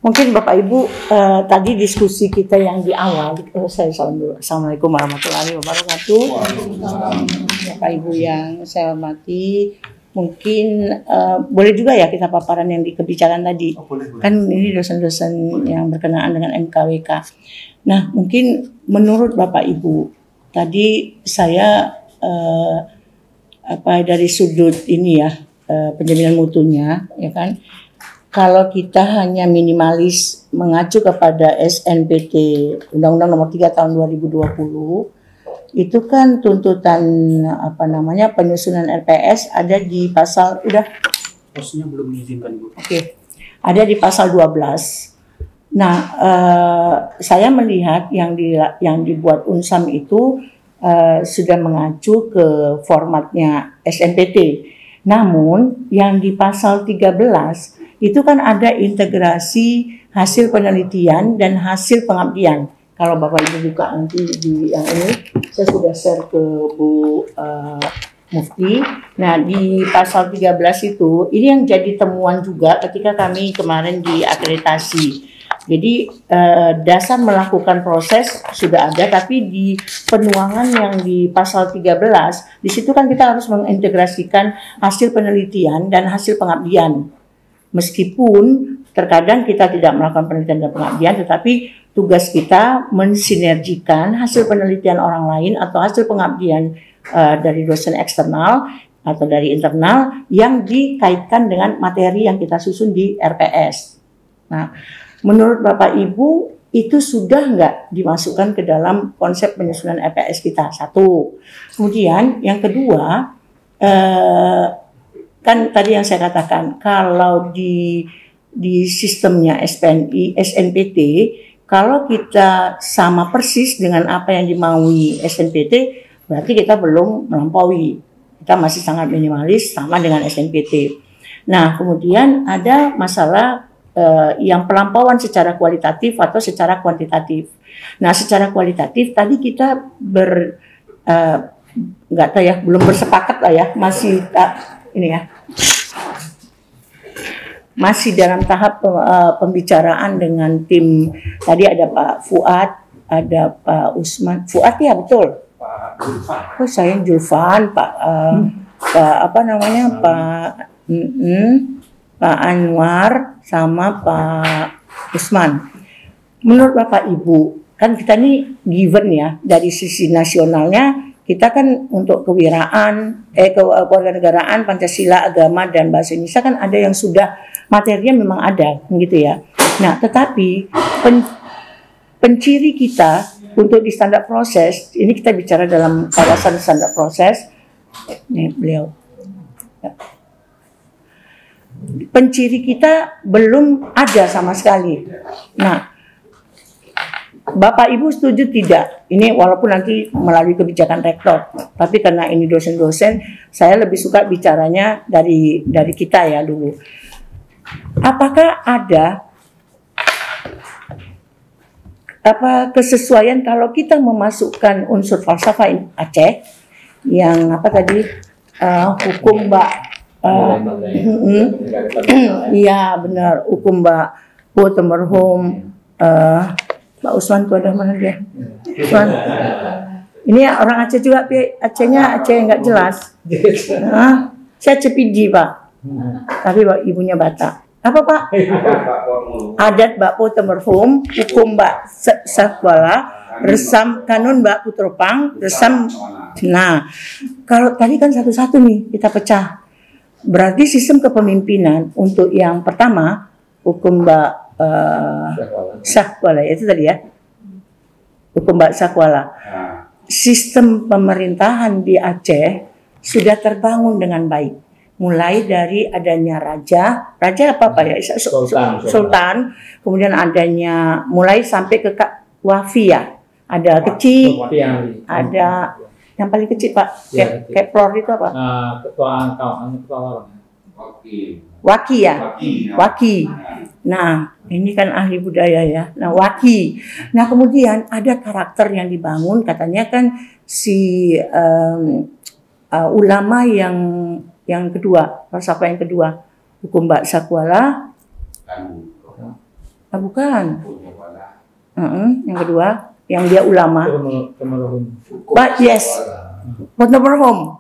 Mungkin Bapak Ibu tadi diskusi kita yang di awal, saya salam dulu. Assalamualaikum warahmatullahi wabarakatuh. Bapak Ibu yang saya hormati, mungkin boleh juga ya kita paparan yang di kebijakan tadi. Boleh. Kan ini dosen-dosen yang berkenaan dengan MKWK. Nah, mungkin menurut Bapak Ibu, tadi saya dari sudut ini ya, penjaminan mutunya, ya kan? Kalau kita hanya minimalis mengacu kepada SNPT Undang-Undang Nomor 3 Tahun 2020, itu kan tuntutan penyusunan RPS ada di pasal Posnya belum diizinkan, Bu. Oke. Ada di pasal 12. Nah, saya melihat yang dibuat Unsam itu sudah mengacu ke formatnya SNPT. Namun yang di pasal 13 itu kan ada integrasi hasil penelitian dan hasil pengabdian. Kalau Bapak Ibu buka nanti di yang ini, saya sudah share ke Bu Mufti. Nah, di pasal 13 itu, ini yang jadi temuan juga ketika kami kemarin di akreditasi. Jadi dasar melakukan proses sudah ada, tapi di penuangan yang di pasal 13, di situ kan kita harus mengintegrasikan hasil penelitian dan hasil pengabdian. Meskipun terkadang kita tidak melakukan penelitian dan pengabdian, tetapi tugas kita mensinergikan hasil penelitian orang lain atau hasil pengabdian dari dosen eksternal atau dari internal yang dikaitkan dengan materi yang kita susun di RPS. Nah, menurut Bapak Ibu itu sudah nggak dimasukkan ke dalam konsep penyusunan RPS kita? Satu. Kemudian yang kedua, kan tadi yang saya katakan, kalau di sistemnya SNPT, kalau kita sama persis dengan apa yang dimaui SNPT, berarti kita belum melampaui. Kita masih sangat minimalis sama dengan SNPT. Nah, kemudian ada masalah yang pelampauan secara kualitatif atau secara kuantitatif. Nah, secara kualitatif tadi kita nggak tahu ya, belum bersepakat lah ya, masih dalam tahap pembicaraan dengan tim. Tadi ada Pak Fuad, ada Pak Usman. Fuad ya betul. Pak Julfan. Saya Julfan, Pak Pak Anwar sama Pak Usman. Menurut Bapak Ibu, kan kita ini given ya dari sisi nasionalnya, kita kan untuk kewarganegaraan, Pancasila, agama dan bahasa Indonesia kan ada yang sudah materinya memang ada, gitu ya. Nah, tetapi penciri kita untuk di standar proses, ini kita bicara dalam kawasan standar proses. Nih beliau. Penciri kita belum ada sama sekali. Nah, Bapak Ibu setuju tidak? Ini walaupun nanti melalui kebijakan rektor, tapi karena ini dosen-dosen, saya lebih suka bicaranya dari kita ya dulu. Apakah ada kesesuaian kalau kita memasukkan unsur falsafah Aceh yang hukum Mbak iya benar, hukum Mbak Putemerhum Pak Usman tuh ada mana dia? Usman. Ini orang Aceh juga, Acehnya Aceh nggak jelas. Saya Cepidi Pak, tapi Pak ibunya Batak. Apa Pak? Adat Mbak Putemerhum, hukum Mbak Sakwala, resam kanun Mbak Putropang, resam. Nah, kalau tadi kan satu-satu nih kita pecah. Berarti sistem kepemimpinan untuk yang pertama hukum Mbak Sakwala itu tadi ya, hukum Mbak Sakwala. Sistem pemerintahan di Aceh sudah terbangun dengan baik, mulai dari adanya raja ya, Sultan, kemudian adanya mulai sampai ke Wafi ya, ada kecil, ada yang paling kecil Pak, Keplor itu apa? Waki ya, Waki. Nah, ini kan ahli budaya ya. Nah, Waki. Nah, kemudian ada karakter yang dibangun, katanya kan si ulama yang kedua, falsafah yang kedua, hukum Mbak Sakwala, Bukan. Yang kedua, yang dia ulama. Yes. Foto merhum.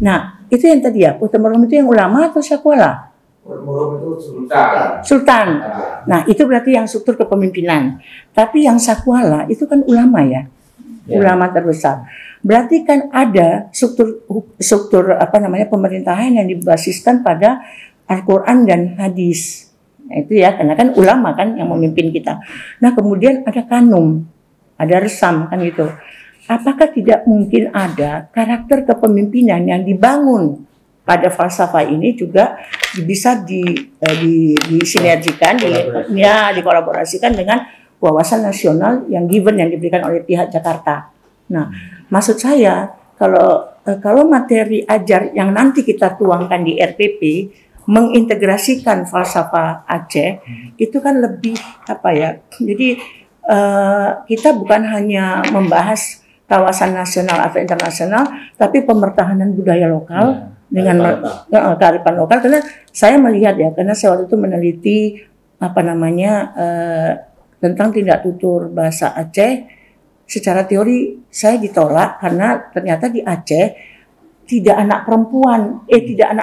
Nah, itu yang tadi ya. Foto merhum itu yang ulama atau syakwala? Sultan. Nah, itu berarti yang struktur kepemimpinan. Tapi yang sakwala itu kan ulama ya. Ulama terbesar. Berarti kan ada struktur pemerintahan yang dibasiskan pada Al-Quran dan hadis. Nah, itu ya, karena kan ulama kan yang memimpin kita. Nah, kemudian ada kanum, ada resam kan gitu. Apakah tidak mungkin ada karakter kepemimpinan yang dibangun pada falsafah ini juga bisa disinergikan, dikolaborasikan dengan wawasan nasional yang diberikan oleh pihak Jakarta. Nah, maksud saya kalau materi ajar yang nanti kita tuangkan di RPP mengintegrasikan falsafah Aceh itu kan lebih jadi kita bukan hanya membahas kawasan nasional atau internasional, tapi pemertahanan budaya lokal dengan kearifan lokal. Karena saya melihat ya, karena saya waktu itu meneliti tentang tindak tutur bahasa Aceh. Secara teori saya ditolak karena ternyata di Aceh tidak anak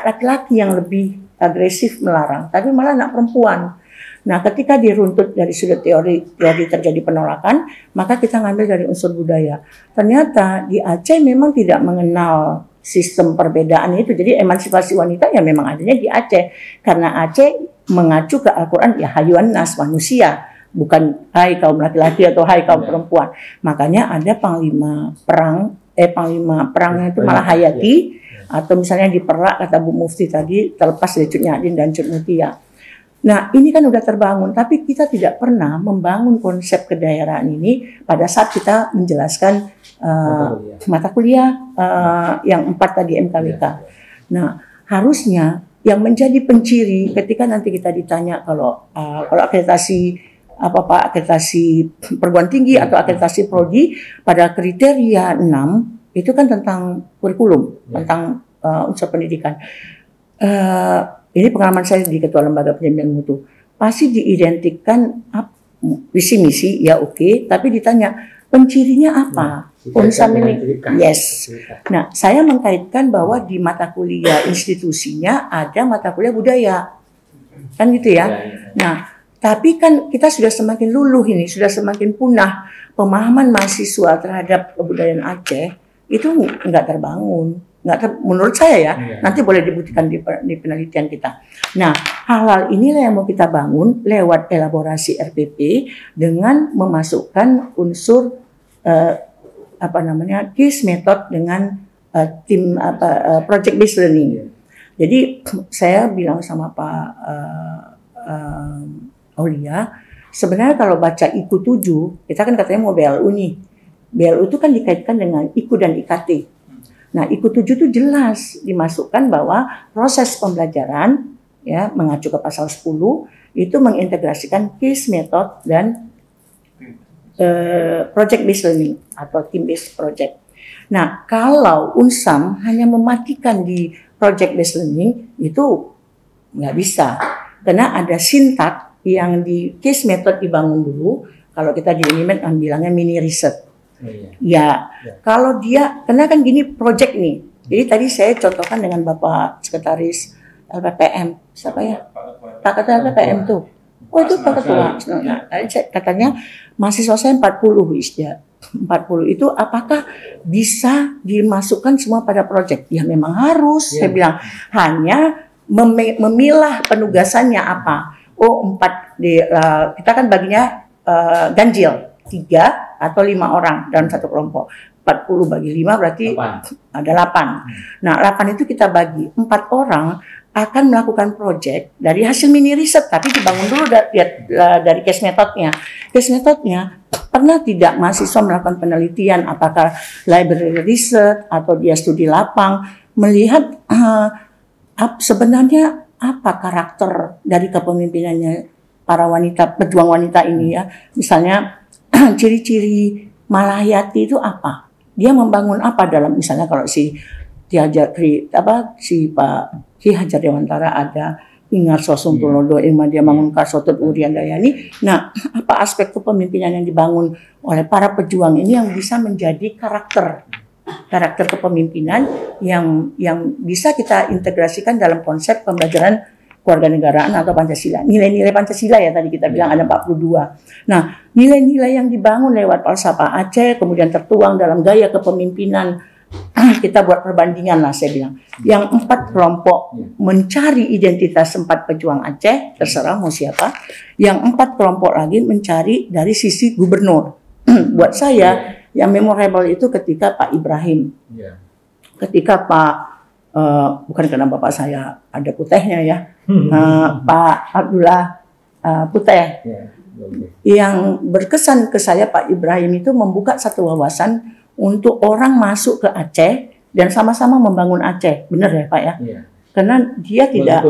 laki-laki yang lebih agresif melarang, tapi malah anak perempuan. Nah, ketika diruntut dari sudut teori terjadi penolakan, maka kita ngambil dari unsur budaya. Ternyata di Aceh memang tidak mengenal sistem perbedaan itu. Jadi emansipasi wanita ya memang adanya di Aceh. Karena Aceh mengacu ke Al-Quran, ya hayuan nas, manusia. Bukan hai kaum laki-laki atau hai kaum perempuan. Makanya ada panglima perangnya itu malah hayati. Atau misalnya di Perak, kata Bu Mufti tadi, terlepas dari Cut Nyadin dan Cut Mutia. Nah, ini kan udah terbangun, tapi kita tidak pernah membangun konsep kedaerahan ini pada saat kita menjelaskan mata kuliah yang 4 tadi MKWK. Nah, harusnya yang menjadi penciri ketika nanti kita ditanya kalau akreditasi perguruan tinggi atau akreditasi prodi pada kriteria 6 itu kan tentang kurikulum, tentang unsur pendidikan. Ini pengalaman saya di Ketua Lembaga Pendidikan Mutu. Pasti diidentikan visi misi, ya oke, tapi ditanya pencirinya apa? Unsam ini, yes. Nah, saya mengkaitkan bahwa di mata kuliah institusinya ada mata kuliah budaya, kan gitu ya. Nah, tapi kan kita sudah semakin luluh ini, sudah semakin punah pemahaman mahasiswa terhadap kebudayaan Aceh itu nggak terbangun. Menurut saya ya, nanti boleh dibuktikan di penelitian kita. Nah, hal-hal inilah yang mau kita bangun lewat elaborasi RPP dengan memasukkan unsur KIS method dengan tim project based learning. Jadi saya bilang sama Pak Aulia, sebenarnya kalau baca IKU 7, kita kan katanya mau BLU nih. BLU itu kan dikaitkan dengan IKU dan IKT. Nah, IKU 7 itu jelas dimasukkan bahwa proses pembelajaran ya mengacu ke pasal 10 itu mengintegrasikan case method dan project based learning atau team based project. Nah, kalau Unsam hanya mematikan di project based learning itu nggak bisa, karena ada sintak yang di case method dibangun dulu. Kalau kita di Unimed bilangnya mini research. Ya, kalau dia, karena kan gini project nih. Jadi tadi saya contohkan dengan Bapak Sekretaris LPPM, siapa ya? Pak Ketua LPPM tuh. Oh itu Pak Ketua. Nah, katanya mahasiswa saya 40 Isda. 40 itu apakah bisa dimasukkan semua pada project? Ya memang harus. Saya bilang hanya memilah penugasannya apa. Oh 4 kita kan baginya ganjil 3 atau 5 orang dalam satu kelompok. 40 bagi 5 berarti ada 8. Nah, 8 itu kita bagi. 4 orang akan melakukan project dari hasil mini riset, tapi dibangun dulu dari case methodnya. Case methodnya, pernah tidak mahasiswa melakukan penelitian, apakah library research atau dia studi lapang, melihat sebenarnya apa karakter dari kepemimpinannya para wanita, pejuang wanita ini ya. Misalnya, ciri-ciri Malahayati itu apa? Dia membangun apa dalam, misalnya kalau si Pak Ki Hajar Dewantara ada Ingar Sosumpulnodo Irma dia Mangun Karsotut Urian Dayani. Nah, apa aspek kepemimpinan yang dibangun oleh para pejuang ini yang bisa menjadi karakter kepemimpinan yang bisa kita integrasikan dalam konsep pembelajaran kewarganegaraan atau Pancasila. Nilai-nilai Pancasila ya tadi kita bilang ada 42. Nah, nilai-nilai yang dibangun lewat falsafah Aceh kemudian tertuang dalam gaya kepemimpinan. Kita buat perbandingan lah saya bilang. Yang 4 kelompok mencari identitas 4 pejuang Aceh, terserah mau siapa. Yang 4 kelompok lagi mencari dari sisi gubernur. Buat saya yang memorable itu ketika Pak Ibrahim. Ketika Pak, bukan karena bapak saya ada putihnya ya, Pak Abdullah Putih. Yang berkesan ke saya Pak Ibrahim itu membuka satu wawasan untuk orang masuk ke Aceh dan sama-sama membangun Aceh, benar ya Pak ya? Karena dia tidak,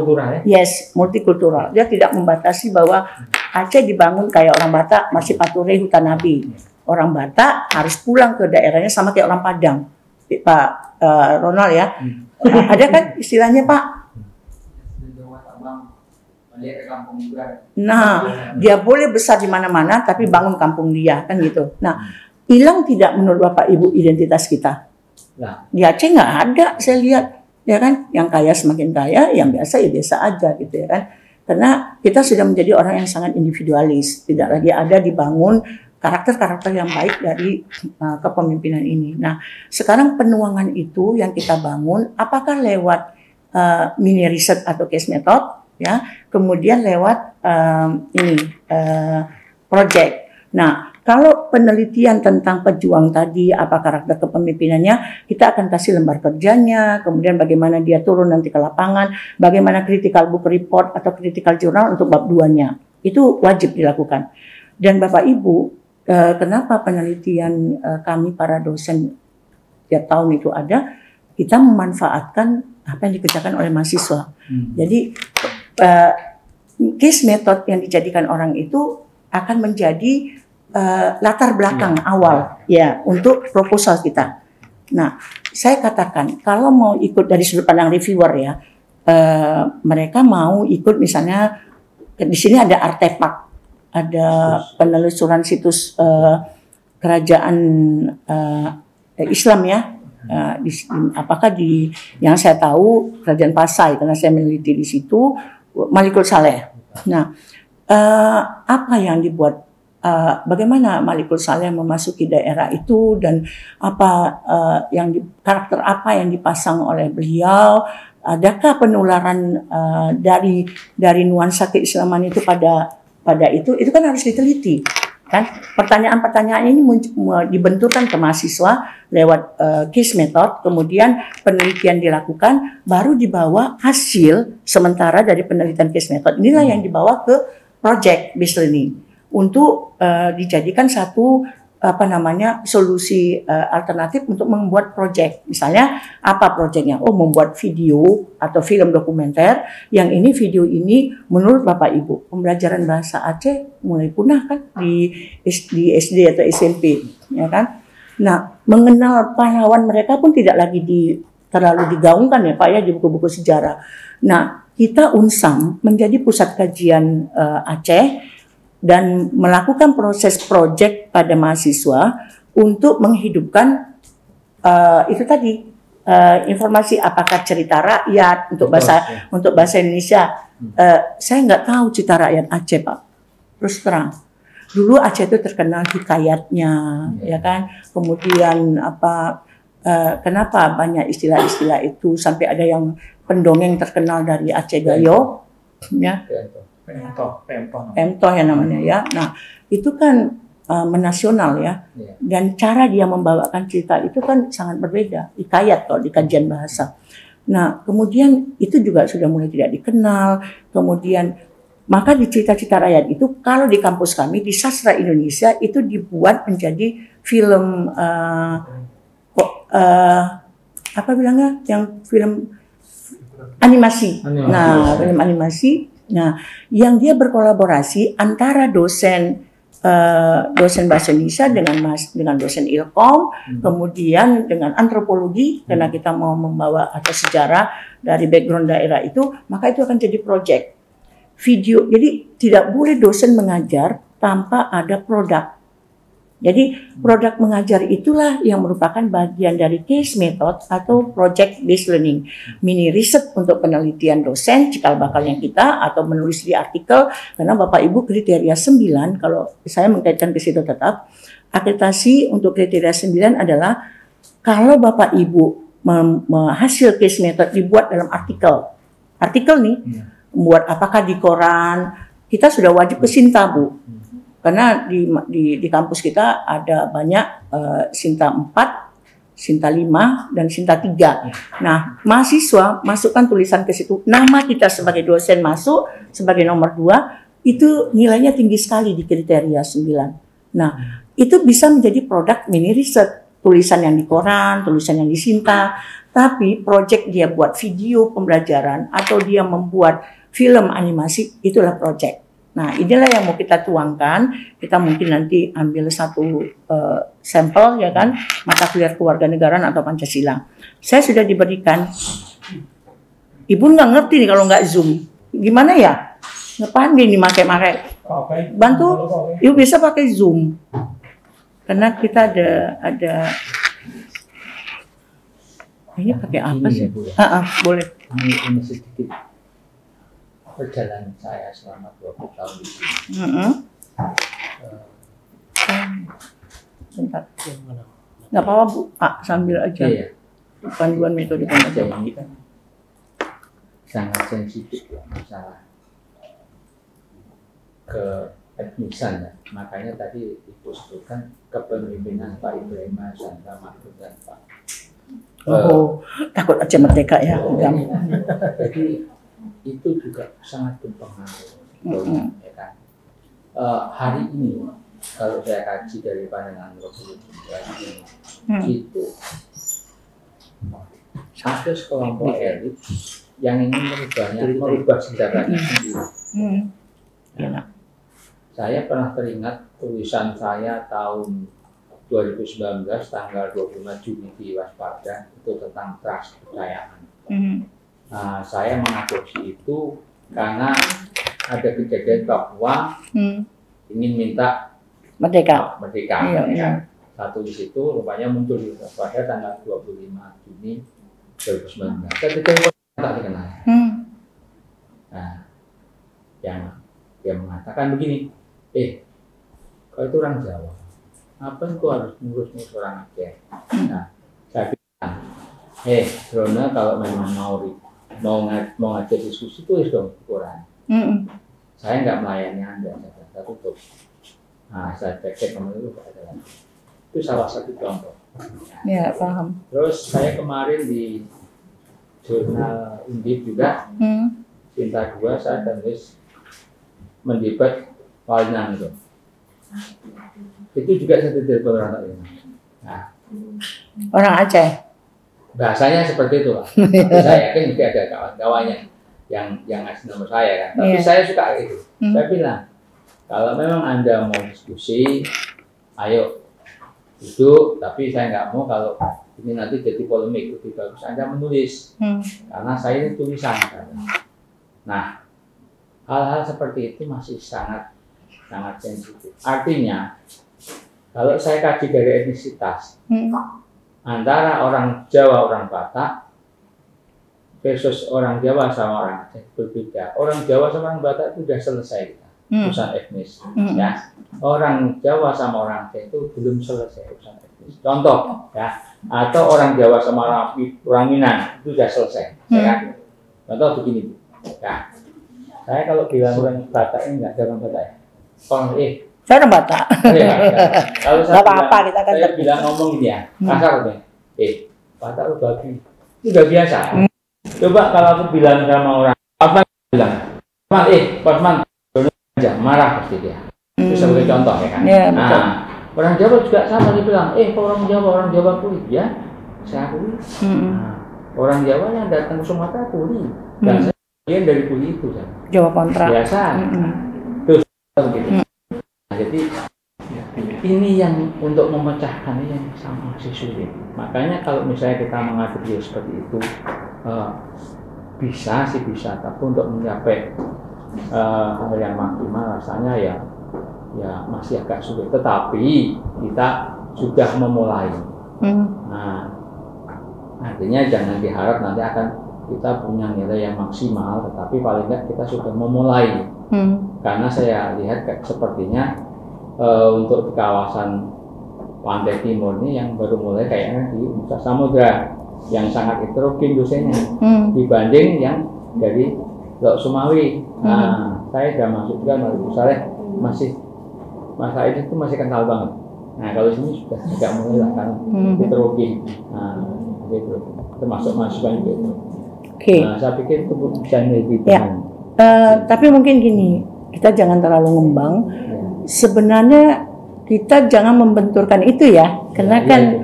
multikultural. Dia tidak membatasi bahwa Aceh dibangun kayak orang Batak masih pature hutan nabi. Orang Batak harus pulang ke daerahnya sama kayak orang Padang, Pak Ronald ya. Ada kan istilahnya Pak? Nah, dia boleh besar di mana-mana tapi bangun kampung dia kan gitu. Nah, hilang tidak menurut Bapak Ibu identitas kita? Di Aceh nggak ada, saya lihat ya kan, yang kaya semakin kaya, yang biasa ya biasa aja gitu ya kan. Karena kita sudah menjadi orang yang sangat individualis, tidak lagi ada dibangun karakter-karakter yang baik dari kepemimpinan ini. Nah, sekarang penuangan itu yang kita bangun, apakah lewat mini riset atau case method, ya, kemudian lewat project. Nah, kalau penelitian tentang pejuang tadi, apa karakter kepemimpinannya, kita akan kasih lembar kerjanya, kemudian bagaimana dia turun nanti ke lapangan, bagaimana critical book report atau critical journal untuk bab 2-nya. Itu wajib dilakukan. Dan Bapak Ibu, kenapa penelitian kami para dosen tiap tahun itu ada, kita memanfaatkan apa yang dikerjakan oleh mahasiswa. Jadi, case method yang dijadikan orang itu akan menjadi latar belakang awal ya untuk proposal kita. Nah, saya katakan kalau mau ikut dari sudut pandang reviewer ya, mereka mau ikut misalnya di sini ada artefak, ada penelusuran situs kerajaan Islam ya. Apakah di yang saya tahu kerajaan Pasai karena saya meneliti di situ Malikul Saleh. Nah, apa yang dibuat? Bagaimana Malikul Saleh memasuki daerah itu dan apa karakter apa yang dipasang oleh beliau? Adakah penularan dari nuansa keislaman itu pada itu kan harus diteliti kan? Pertanyaan-pertanyaan ini dibenturkan ke mahasiswa lewat case method, kemudian penelitian dilakukan, baru dibawa hasil sementara dari penelitian case method inilah yang dibawa ke project based learning untuk dijadikan satu solusi alternatif untuk membuat proyek. Misalnya apa proyeknya? Oh, membuat video atau film dokumenter yang ini video ini menurut Bapak Ibu pembelajaran bahasa Aceh mulai punah kan di SD atau SMP, ya kan? Nah, mengenal pahlawan mereka pun tidak lagi terlalu digaungkan ya Pak ya di buku-buku sejarah. Nah, kita Unsam menjadi pusat kajian Aceh dan melakukan proses proyek pada mahasiswa untuk menghidupkan itu tadi informasi apakah cerita rakyat untuk bahasa Indonesia. Saya nggak tahu cerita rakyat Aceh Pak, terus terang. Dulu Aceh itu terkenal hikayatnya, ya kan. Kemudian kenapa banyak istilah-istilah itu sampai ada yang pendongeng terkenal dari Aceh Gayo, ya. Pemtoh ya namanya ya. Nah, itu kan menasional ya. Dan cara dia membawakan cerita itu kan sangat berbeda. Hikayat kalau di kajian bahasa. Nah, kemudian itu juga sudah mulai tidak dikenal. Kemudian maka di cerita-cerita rakyat itu kalau di kampus kami di sastra Indonesia itu dibuat menjadi film apa bilangnya yang film animasi. Nah, film animasi. Nah, yang dia berkolaborasi antara dosen dosen bahasa Indonesia dengan dosen ilkom, kemudian dengan antropologi karena kita mau membawa atau sejarah dari background daerah itu, maka itu akan jadi project video. Jadi tidak boleh dosen mengajar tanpa ada produk. Jadi produk mengajar itulah yang merupakan bagian dari case method atau project based learning. Mini riset untuk penelitian dosen, cikal bakalnya kita, atau menulis di artikel, karena Bapak Ibu kriteria 9, kalau saya mengkaitkan ke situ tetap, akreditasi untuk kriteria 9 adalah kalau Bapak Ibu hasil case method dibuat dalam artikel. Artikel nih, membuat apakah di koran, kita sudah wajib ke Sinta, Bu. Karena di kampus kita ada banyak Sinta 4, Sinta 5, dan Sinta 3. Nah, mahasiswa masukkan tulisan ke situ. Nama kita sebagai dosen masuk sebagai nomor 2, itu nilainya tinggi sekali di kriteria 9. Nah, itu bisa menjadi produk mini riset. Tulisan yang di koran, tulisan yang di Sinta. Tapi project dia buat video pembelajaran atau dia membuat film animasi, itulah project. Nah, inilah yang mau kita tuangkan. Kita mungkin nanti ambil satu sampel, ya kan, mata kuliah kewarganegaraan atau Pancasila. Saya sudah diberikan. Ibu nggak ngerti nih kalau nggak Zoom. Gimana ya? Nggak pandai nih pakai. Bantu, Ibu bisa pakai Zoom. Karena kita ada. Ini pakai apa sih? Boleh. Ini sedikit perjalanan saya selama 20 tahun di sini. Bentar. Nggak apa-apa, Bu. Pak, sambil aja. Iya. Panduan metode pembelajaran. Ini kan sangat sensitif ya, masalah keetnisan ya. Makanya tadi Ibu sebutkan kepemimpinan Pak Ibrahim Sandra Mahfud dan Pak. Takut aja merdeka ya. Jadi itu juga sangat berpengaruh, ya kan? Hari ini kalau saya kaji dari pandangan ini, itu ada sekelompok elit yang ingin merubah sejarahnya sendiri. Nah, saya pernah teringat tulisan saya tahun 2019 tanggal 25 Juni di Waspada itu tentang trust kepercayaan. Nah, saya mengadopsi itu karena ada kejadian Papua ingin minta merdeka. Iya. Satu di situ rupanya muncul pada tanggal 25 Juni 2019. Ketika itu tak dikenal. Nah, yang mengatakan begini, kau itu orang Jawa, apa kau harus ngurus orang Aceh? Nah, saya bilang, Rona kalau memang mau ngajak diskusi tulis dong ukuran. Saya nggak melayani Anda, saya tutup. Nah, saya cek kemarin itu ada lagi. Itu salah satu contoh. Ya, paham. Terus saya kemarin di jurnal Undip juga, Sinta 2 saya tulis mendebat Walinang itu. Itu juga saya tidak orang lain. Nah, orang Aceh. Bahasanya seperti itu, Pak. Saya yakin juga ada kawan-kawannya yang ngasih nomor saya kan. Tapi saya suka itu. Saya bilang, kalau memang Anda mau diskusi, ayo duduk. Tapi saya nggak mau kalau ini nanti jadi polemik. Lebih bagus Anda menulis, karena saya ini tulisan. Nah, hal-hal seperti itu masih sangat sensitif. Artinya, kalau saya kaji dari etnisitas, antara orang Jawa, orang Batak versus orang Jawa sama orang Aceh berbeda. Orang Jawa sama orang Batak itu sudah selesai kita, urusan etnis. Ya. Orang Jawa sama orang Aceh itu belum selesai urusan etnis. Contoh, ya, atau orang Jawa sama orang Minang itu sudah selesai. Ya. Contoh begini, ya. Saya kalau bilang orang Batak ini nggak ada orang Batak. Saya orang Batak. Kalau saya bilang ngomong gini ya, kasar nih. Batak lu babi. Itu udah biasa. Coba kalau aku bilang sama orang, Pasman bilang, Pasman aja marah pasti dia. Itu sebagai contoh ya kan. Nah, orang Jawa juga sama dia bilang, orang Jawa kulit ya, saya kulit. Orang Jawa yang datang ke Sumatera kulit. Dan saya bagian dari kulit itu. Jawa kontra. Biasa. Terus begitu. Jadi ini yang untuk memecahkan ini yang sama masih sulit. Makanya kalau misalnya kita mengatur dia seperti itu, bisa sih bisa, tapi untuk mencapai hal yang maksimal rasanya ya masih agak sulit. Tetapi kita sudah memulai. Nah, artinya jangan diharap nanti akan kita punya nilai yang maksimal, tetapi paling tidak kita sudah memulai. Karena saya lihat sepertinya untuk di kawasan pantai timur ini yang baru mulai kayaknya di Nusa Samudra yang sangat heterogen dosennya dibanding yang dari Lok Sumawi. Nah, saya sudah masuk juga Mas Saleh, masih masa itu masih kental banget. Nah, kalau sini sudah agak mulai lah karena heterogen. Nah, itu termasuk mahasiswa juga. Nah, saya pikir itu bisa lebih tapi mungkin gini, kita jangan terlalu ngembang. Sebenarnya kita jangan membenturkan itu ya, karena kan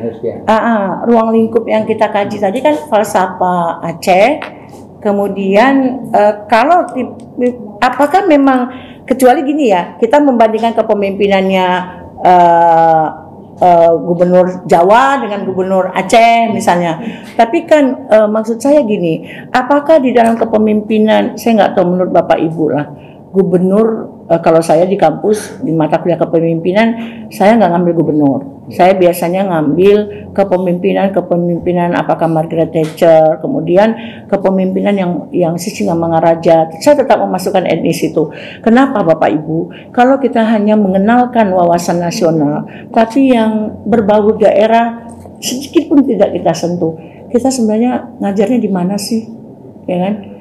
ruang lingkup yang kita kaji tadi kan falsafah Aceh. Kemudian kalau apakah memang, kecuali gini ya, kita membandingkan kepemimpinannya gubernur Jawa dengan gubernur Aceh misalnya. Tapi kan maksud saya gini, apakah di dalam kepemimpinan, saya nggak tahu menurut Bapak Ibu lah, gubernur kalau saya di kampus di mata kuliah kepemimpinan, saya nggak ngambil gubernur. Saya biasanya ngambil kepemimpinan apakah Margaret Thatcher, kemudian kepemimpinan yang Sisingamangaraja. Saya tetap memasukkan etnis itu. Kenapa Bapak Ibu? Kalau kita hanya mengenalkan wawasan nasional, tapi yang berbau daerah sedikit pun tidak kita sentuh, kita sebenarnya ngajarnya di mana sih? Ya kan?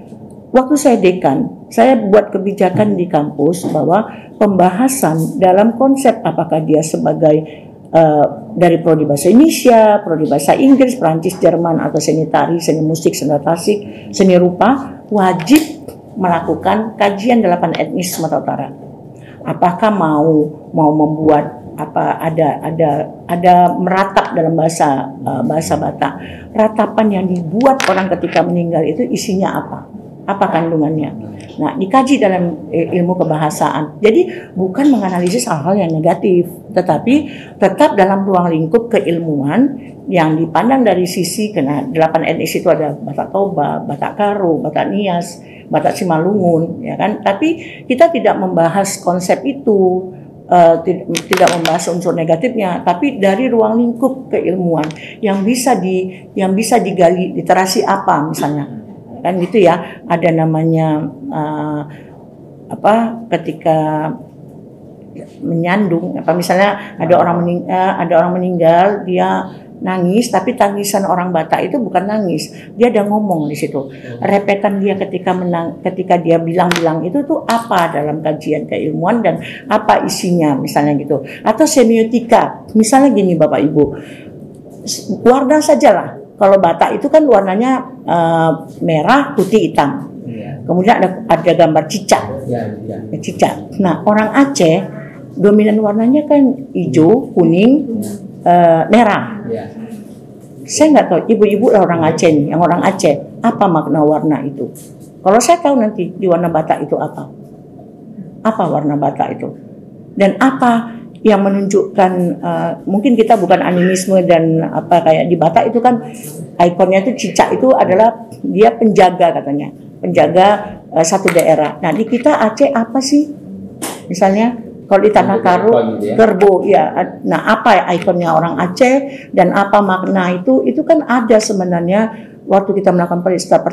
Waktu saya dekan, saya buat kebijakan di kampus bahwa pembahasan dalam konsep apakah dia sebagai dari prodi bahasa Indonesia, prodi bahasa Inggris, Perancis, Jerman, atau seni tari, seni musik, seni tasik, seni rupa, wajib melakukan kajian 8 etnis Sumatera Utara. Apakah mau membuat ada meratap dalam bahasa Batak. Ratapan yang dibuat orang ketika meninggal itu isinya apa? Apa kandungannya? Nah, dikaji dalam ilmu kebahasaan. Jadi bukan menganalisis hal-hal yang negatif, tetapi tetap dalam ruang lingkup keilmuan yang dipandang dari sisi, karena 8 etnis itu ada Batak Toba, Batak Karo, Batak Nias, Batak Simalungun, ya kan? Tapi kita tidak membahas konsep itu, tidak membahas unsur negatifnya, tapi dari ruang lingkup keilmuan yang bisa digali literasi apa misalnya. Kan gitu ya, ada namanya ketika menyandung, misalnya ada orang meninggal, dia nangis, tapi tangisan orang Batak itu bukan nangis, dia ada ngomong di situ. Repetan dia ketika dia bilang itu tuh apa dalam kajian keilmuan dan apa isinya misalnya gitu. Atau semiotika, misalnya gini Bapak Ibu, warna sajalah. Kalau Batak itu kan warnanya merah, putih, hitam. Kemudian ada gambar cicak. Cicak. Nah, orang Aceh dominan warnanya kan hijau, kuning, merah. Saya nggak tahu, ibu-ibu lah orang Aceh nih, yang orang Aceh, apa makna warna itu? Kalau saya tahu nanti di warna Batak itu apa? Apa warna Batak itu? Dan apa yang menunjukkan, mungkin kita bukan animisme dan kayak di Batak itu kan ikonnya itu cicak itu adalah dia penjaga katanya, penjaga satu daerah. Nah di kita Aceh apa sih? Misalnya kalau di Tanah Karo kerbau ya. Nah apa ikonnya orang Aceh dan apa makna itu kan ada sebenarnya waktu kita melakukan peristiwa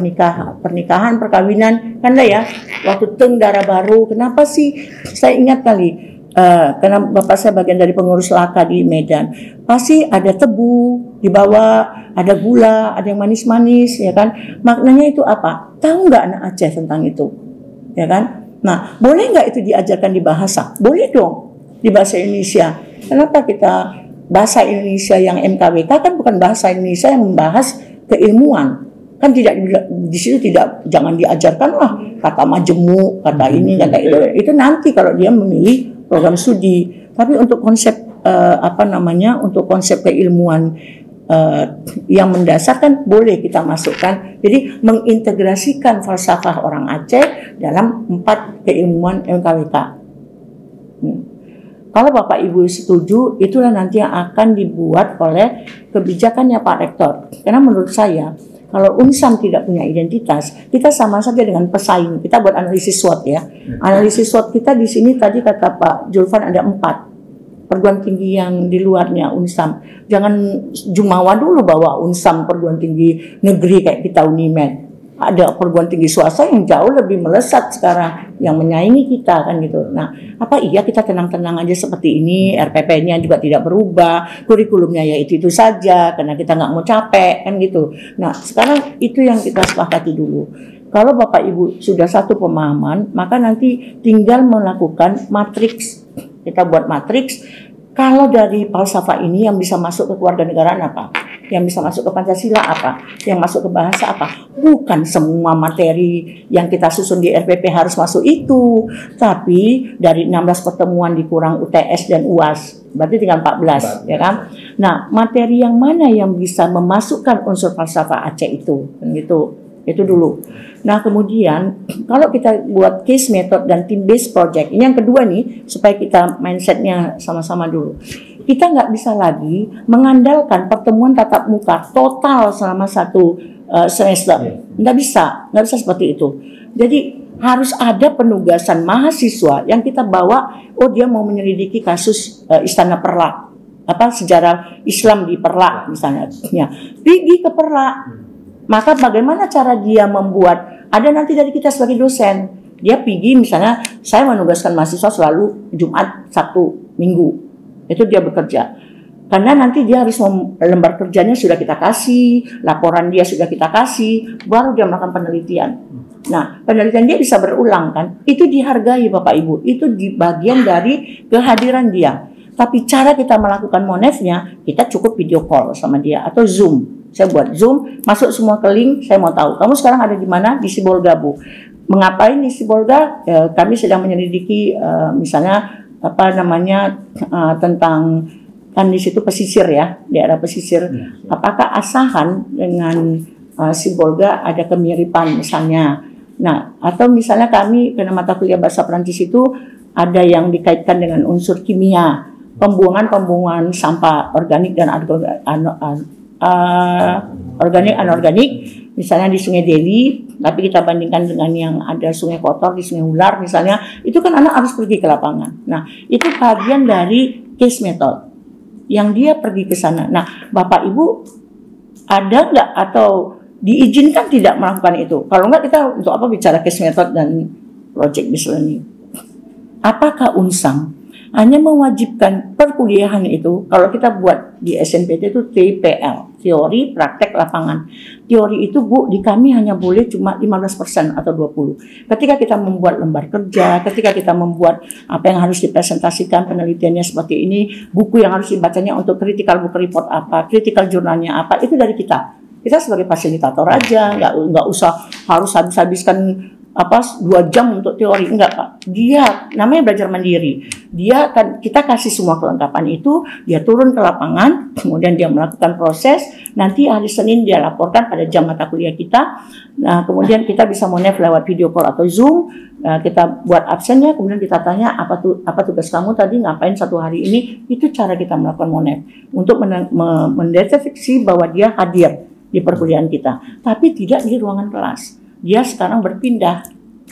pernikahan perkawinan kan lah ya, waktu Teng Darah Baru. Kenapa sih saya ingat kali? Karena bapak saya bagian dari pengurus Laka di Medan, pasti ada tebu di bawah, ada gula, ada yang manis-manis, ya kan? Maknanya itu apa? Tahu nggak anak Aceh tentang itu, ya kan? Nah, boleh nggak itu diajarkan di bahasa? Boleh dong, di bahasa Indonesia. Kenapa kita bahasa Indonesia yang MKWK kan bukan bahasa Indonesia yang membahas keilmuan? Kan tidak di situ jangan diajarkan lah kata majemuk, kata ini, kata itu nanti kalau dia memilih program studi. Tapi untuk konsep untuk konsep keilmuan yang mendasar kan boleh kita masukkan. Jadi mengintegrasikan falsafah orang Aceh dalam 4 keilmuan MKWK. Kalau Bapak Ibu setuju, itulah nanti yang akan dibuat oleh kebijakannya Pak Rektor. Karena menurut saya, kalau Unsam tidak punya identitas, kita sama saja dengan pesaing. Kita buat analisis SWOT ya. Analisis SWOT kita di sini tadi kata Pak Julvan ada 4 perguruan tinggi yang di luarnya Unsam. Jangan jumawa dulu bahwa Unsam perguruan tinggi negeri kayak kita Unimed. Ada perguruan tinggi swasta yang jauh lebih melesat sekarang, yang menyaingi kita kan gitu. Nah, apa iya kita tenang-tenang aja seperti ini, RPP-nya juga tidak berubah, kurikulumnya ya itu saja, karena kita nggak mau capek kan gitu. Nah, sekarang itu yang kita sepakati dulu. Kalau Bapak Ibu sudah satu pemahaman, maka nanti tinggal melakukan matriks. Kita buat matriks. Kalau dari falsafah ini yang bisa masuk ke kewarganegaraan apa? Yang bisa masuk ke Pancasila apa? Yang masuk ke bahasa apa? Bukan semua materi yang kita susun di RPP harus masuk itu. Tapi dari 16 pertemuan dikurang UTS dan UAS, berarti tinggal 14, ya kan? Nah, materi yang mana yang bisa memasukkan unsur falsafah Aceh itu? Gitu. Itu dulu. Nah, kemudian kalau kita buat case method dan team based project, ini yang kedua nih, supaya kita mindsetnya sama-sama dulu. Kita nggak bisa lagi mengandalkan pertemuan tatap muka total selama satu semester. Nggak bisa seperti itu. Jadi harus ada penugasan mahasiswa yang kita bawa, oh dia mau menyelidiki kasus Istana Perlak, sejarah Islam di Perlak misalnya, ya, pergi ke Perlak. Maka bagaimana cara dia membuat, ada nanti dari kita sebagai dosen, dia pergi misalnya, saya menugaskan mahasiswa selalu Jumat, Sabtu, Minggu, itu dia bekerja. Karena nanti dia harus lembar kerjanya sudah kita kasih, laporan dia sudah kita kasih, baru dia melakukan penelitian. Nah, penelitian dia bisa berulang kan, itu dihargai Bapak Ibu, itu di bagian dari kehadiran dia. Tapi cara kita melakukan monefnya, kita cukup video call sama dia atau Zoom. Saya buat Zoom, masuk semua ke link, saya mau tahu. Kamu sekarang ada di mana? Di Sibolga, Bu. Mengapain di Sibolga? Kami sedang menyelidiki misalnya tentang, kan di situ pesisir ya, daerah pesisir. Apakah Asahan dengan Sibolga ada kemiripan misalnya? Nah, atau misalnya kami karena mata kuliah bahasa Perancis itu ada yang dikaitkan dengan unsur kimia, pembuangan sampah organik dan organik anorganik, misalnya di Sungai Deli, tapi kita bandingkan dengan yang ada sungai kotor di Sungai Ular misalnya, itu kan anak harus pergi ke lapangan. Nah, itu bagian dari case method yang dia pergi ke sana. Nah, Bapak Ibu ada nggak atau diizinkan tidak melakukan itu? Kalau nggak, kita untuk apa bicara case method dan project based learning? Apakah Unsam hanya mewajibkan perkuliahan itu? Kalau kita buat di SNPT itu TPL, teori, praktek, lapangan. Teori itu Bu, di kami hanya boleh cuma 15% atau 20%. Ketika kita membuat lembar kerja, ketika kita membuat apa yang harus dipresentasikan, penelitiannya seperti ini, buku yang harus dibacanya untuk critical book report apa, critical jurnalnya apa, itu dari kita. Kita sebagai fasilitator aja, nggak usah harus habiskan 2 jam untuk teori, enggak Pak. Dia namanya belajar mandiri. Dia kan, kita kasih semua kelengkapan itu, dia turun ke lapangan, kemudian dia melakukan proses. Nanti hari Senin dia laporkan pada jam mata kuliah kita. Nah, kemudian kita bisa monef lewat video call atau Zoom. Nah, kita buat absennya, kemudian kita tanya apa tugas kamu tadi, ngapain 1 hari ini. Itu cara kita melakukan monef untuk mendeteksi bahwa dia hadir di perkuliahan kita, tapi tidak di ruangan kelas. Dia sekarang berpindah.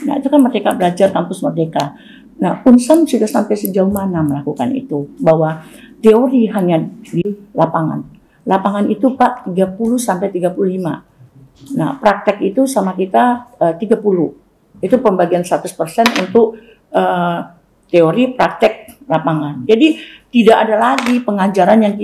Nah, itu kan Merdeka Belajar, Kampus Merdeka. Nah, Unsam sudah sampai sejauh mana melakukan itu? Bahwa teori hanya di lapangan. Lapangan itu Pak 30 sampai 35. Nah, praktek itu sama kita 30. Itu pembagian 100% untuk teori, praktek, lapangan. Jadi tidak ada lagi pengajaran yang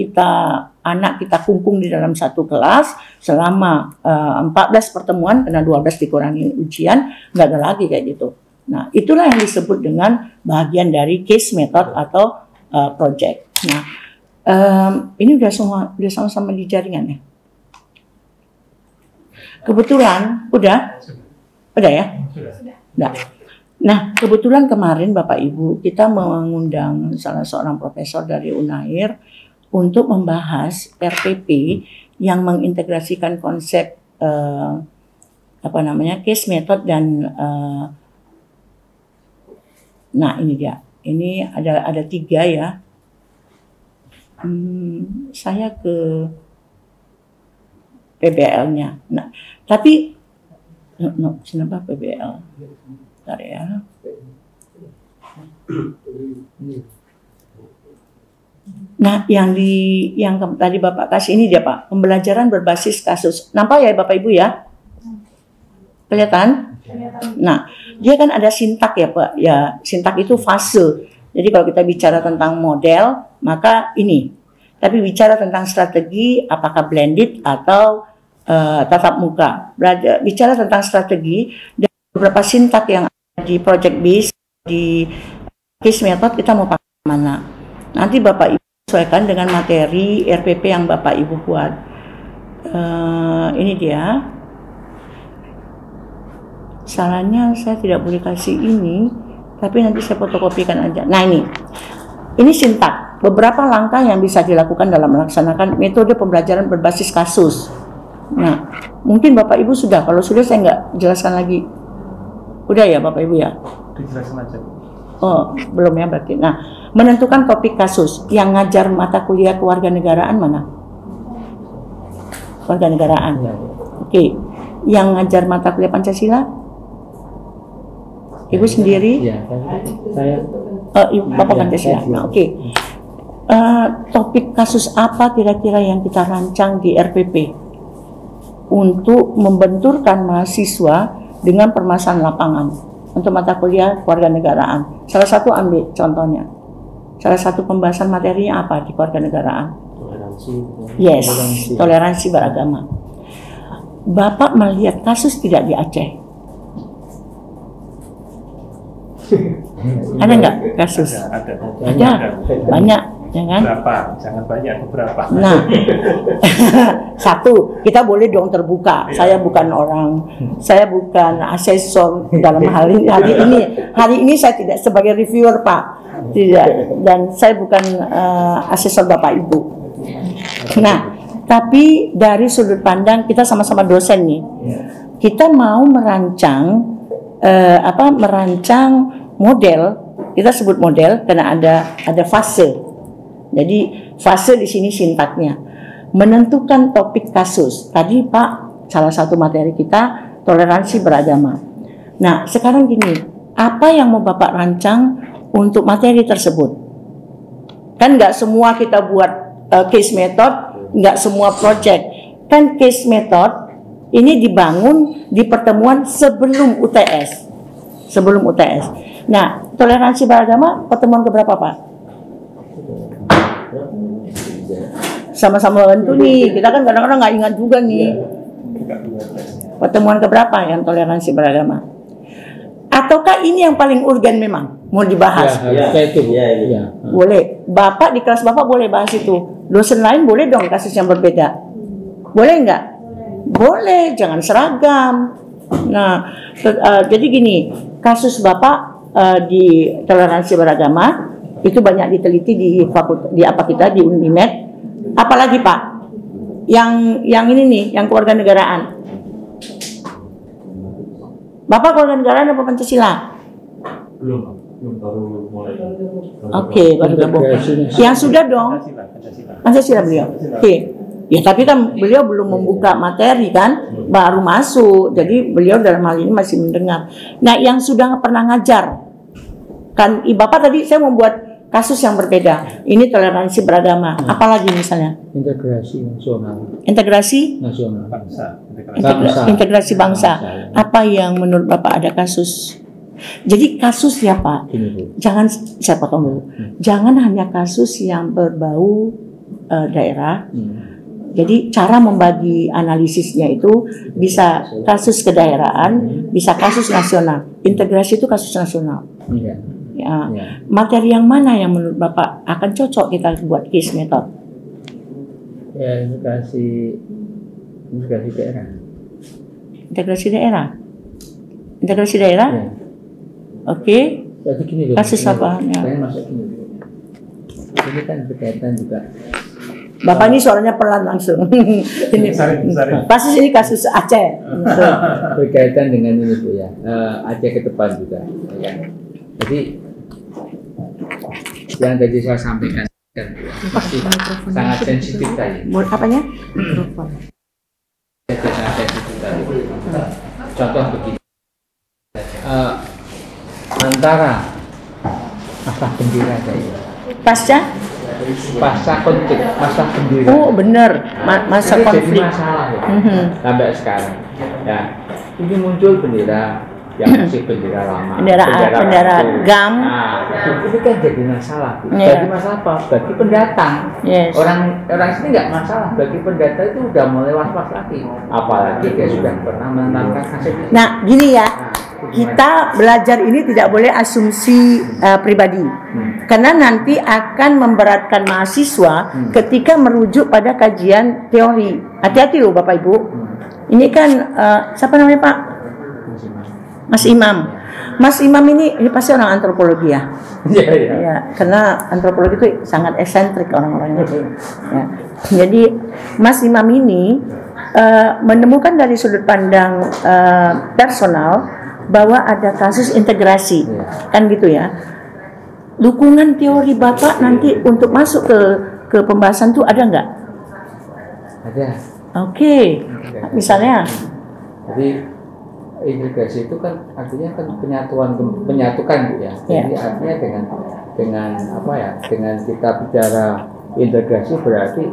anak kita kungkung di dalam satu kelas selama 14 pertemuan, karena 12 dikurangi ujian, nggak ada lagi kayak gitu. Nah, itulah yang disebut dengan bagian dari case method atau project. Nah, ini udah sama-sama di jaringan ya. Kebetulan udah ya? Sudah. Nah, kebetulan kemarin Bapak Ibu kita mengundang salah seorang profesor dari Unair untuk membahas RPP yang mengintegrasikan konsep case method dan nah ini dia Ini ada 3 ya. Saya ke PBL-nya. Nah, tapi kenapa PBL? Bentar ya. Nah, yang tadi Bapak kasih ini dia Pak, pembelajaran berbasis kasus. Nampak ya Bapak Ibu ya? Kelihatan? Nah, dia kan ada sintak ya Pak. Ya, sintak itu fase. Jadi kalau kita bicara tentang model, maka ini. Tapi bicara tentang strategi, apakah blended atau tatap muka. Bicara tentang strategi, dan beberapa sintak yang ada di project base, di case method, kita mau pakai mana. Nanti Bapak Ibu sesuaikan dengan materi RPP yang Bapak Ibu buat. Ini dia. Salahnya saya tidak boleh kasih ini, tapi nanti saya fotokopikan aja. Nah ini sintak, beberapa langkah yang bisa dilakukan dalam melaksanakan metode pembelajaran berbasis kasus. Nah, mungkin Bapak Ibu sudah, kalau sudah saya nggak jelaskan lagi. Udah ya Bapak Ibu ya? Dijelaskan aja. Oh, belum ya berarti. Nah, menentukan topik kasus, yang ngajar mata kuliah kewarganegaraan mana? Kewarganegaraan. Oke. Yang ngajar mata kuliah Pancasila? Ibu sendiri? Ya, saya. Ibu Bapak Pancasila. Nah, oke. Topik kasus apa kira-kira yang kita rancang di RPP untuk membenturkan mahasiswa dengan permasalahan lapangan untuk mata kuliah kewarganegaraan? Salah satu ambil contohnya. Salah satu pembahasan materinya apa di kewarganegaraan? Toleransi. Yes, toleransi beragama. Bapak melihat kasus tidak di Aceh? Ada nggak kasus? Ada. Banyak, ya kan? Berapa? Jangan banyak, beberapa. Nah, satu, kita boleh dong terbuka. Saya bukan bukan asesor dalam hal ini. Hari ini saya tidak sebagai reviewer Pak, tidak. Dan saya bukan asesor Bapak Ibu. Nah, tapi dari sudut pandang kita sama-sama dosen nih, kita mau merancang model, kita sebut model karena ada fase. Jadi fase di sini sintaknya menentukan topik kasus. Tadi Pak, salah satu materi kita toleransi beragama. Nah, sekarang gini, apa yang mau Bapak rancang untuk materi tersebut? Kan nggak semua kita buat case method, nggak semua project. Kan case method ini dibangun di pertemuan sebelum UTS. Nah, toleransi beragama pertemuan keberapa Pak? Sama-sama bantu nih. Kita kan kadang-kadang nggak ingat juga nih. Pertemuan keberapa yang toleransi beragama? Ataukah ini yang paling urgen memang mau dibahas? Ya. Boleh. Bapak di kelas Bapak boleh bahas itu. Dosen lain boleh dong kasus yang berbeda. Boleh nggak? Boleh. Jangan seragam. Nah, jadi gini, kasus Bapak di toleransi beragama itu banyak diteliti di Unimed. Apalagi Pak? Yang ini nih, yang kewarganegaraan. Bapak kewarganegaraan apa Pancasila? Belum baru mulai. Oke, baru gabung. Yang sudah dong? Pancasila beliau. Oke. Ya tapi kan beliau belum membuka materi kan, baru masuk. Jadi beliau dalam hal ini masih mendengar. Nah, yang sudah pernah ngajar kan, Bapak tadi saya membuat kasus yang berbeda. Ini toleransi beragama. Apalagi misalnya? Integrasi nasional. Integrasi? Nasional. Bangsa. Integrasi bangsa. Apa yang menurut Bapak ada kasus? Jadi kasus ya Pak. Jangan, saya potong dulu. Jangan hanya kasus yang berbau daerah. Jadi cara membagi analisisnya itu bisa kasus kedaerahan, bisa kasus nasional. Integrasi itu kasus nasional. Ya. Materi yang mana yang menurut Bapak akan cocok kita buat case method? Ya, integrasi daerah. Integrasi daerah. Integrasi daerah? Ya. Oke. Jadi gini loh. Kasus apa? Ya. Saya masuk gini. Ini kan berkaitan juga. Bapak ini suaranya pelan langsung. Ini kasus ini kasus Aceh. Berkaitan dengan ini Bu ya, Aceh ke depan juga. Ya. Jadi yang tadi saya sampaikan masih sangat sensitif tadi. Apanya? Sangat sensitif tadi. Contoh begini, antara masa gembira tadi, pasca konflik, masa gembira. Oh benar, masa konflik. Jadi masalah ya, sampai sekarang. Ya, ini muncul bendera yang masih bendera lama, bendera GAM. Nah, itu kan jadi masalah. Jadi masalah apa? Bagi pendatang. Yes. Orang sini nggak masalah. Bagi pendatang itu udah mulai was-was lagi. Apalagi dia sudah pernah menentangkan nasib. Nah, gini ya, kita belajar ini tidak boleh asumsi pribadi, karena nanti akan memberatkan mahasiswa ketika merujuk pada kajian teori. Hati-hati loh Bapak Ibu. Ini kan siapa namanya Pak? Mas Imam. Mas Imam ini pasti orang antropologi ya. Iya. Ya, karena antropologi itu sangat eksentrik orang-orangnya. Ya. Jadi Mas Imam ini menemukan dari sudut pandang personal bahwa ada kasus integrasi, kan gitu ya. Dukungan teori Bapak nanti untuk masuk ke pembahasan tuh ada nggak? Ada. Oke. Misalnya. Jadi integrasi itu kan artinya kan menyatukan Bu ya. Jadi artinya dengan apa ya? Dengan kita bicara integrasi berarti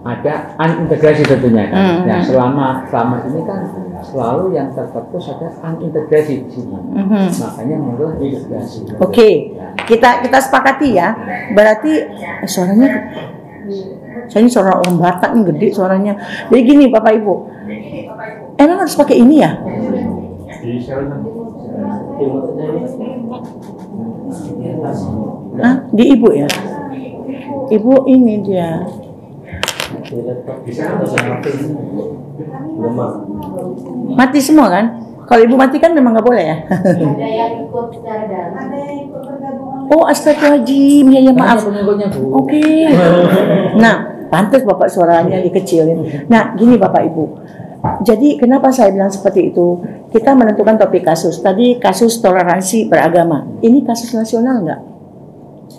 ada unintegrasi tentunya kan. Nah, selama ini kan selalu yang terfokus ada unintegrasi di sini. Makanya muncul integrasi. Oke. Kita sepakati ya. Berarti suaranya saya ini suara orang Batak nih, gede suaranya. Jadi gini Bapak Ibu. Emang harus pakai ini ya? Hah? Di Ibu ya? Ibu ini dia. Mati semua kan? Kalau Ibu mati kan memang nggak boleh ya? Oh astagfirullahaladzim, ya maaf. Oke. Nah, pantas Bapak suaranya dikecilin. Nah, gini Bapak Ibu. Jadi kenapa saya bilang seperti itu? Kita menentukan topik kasus. Tadi kasus toleransi beragama. Ini kasus nasional nggak?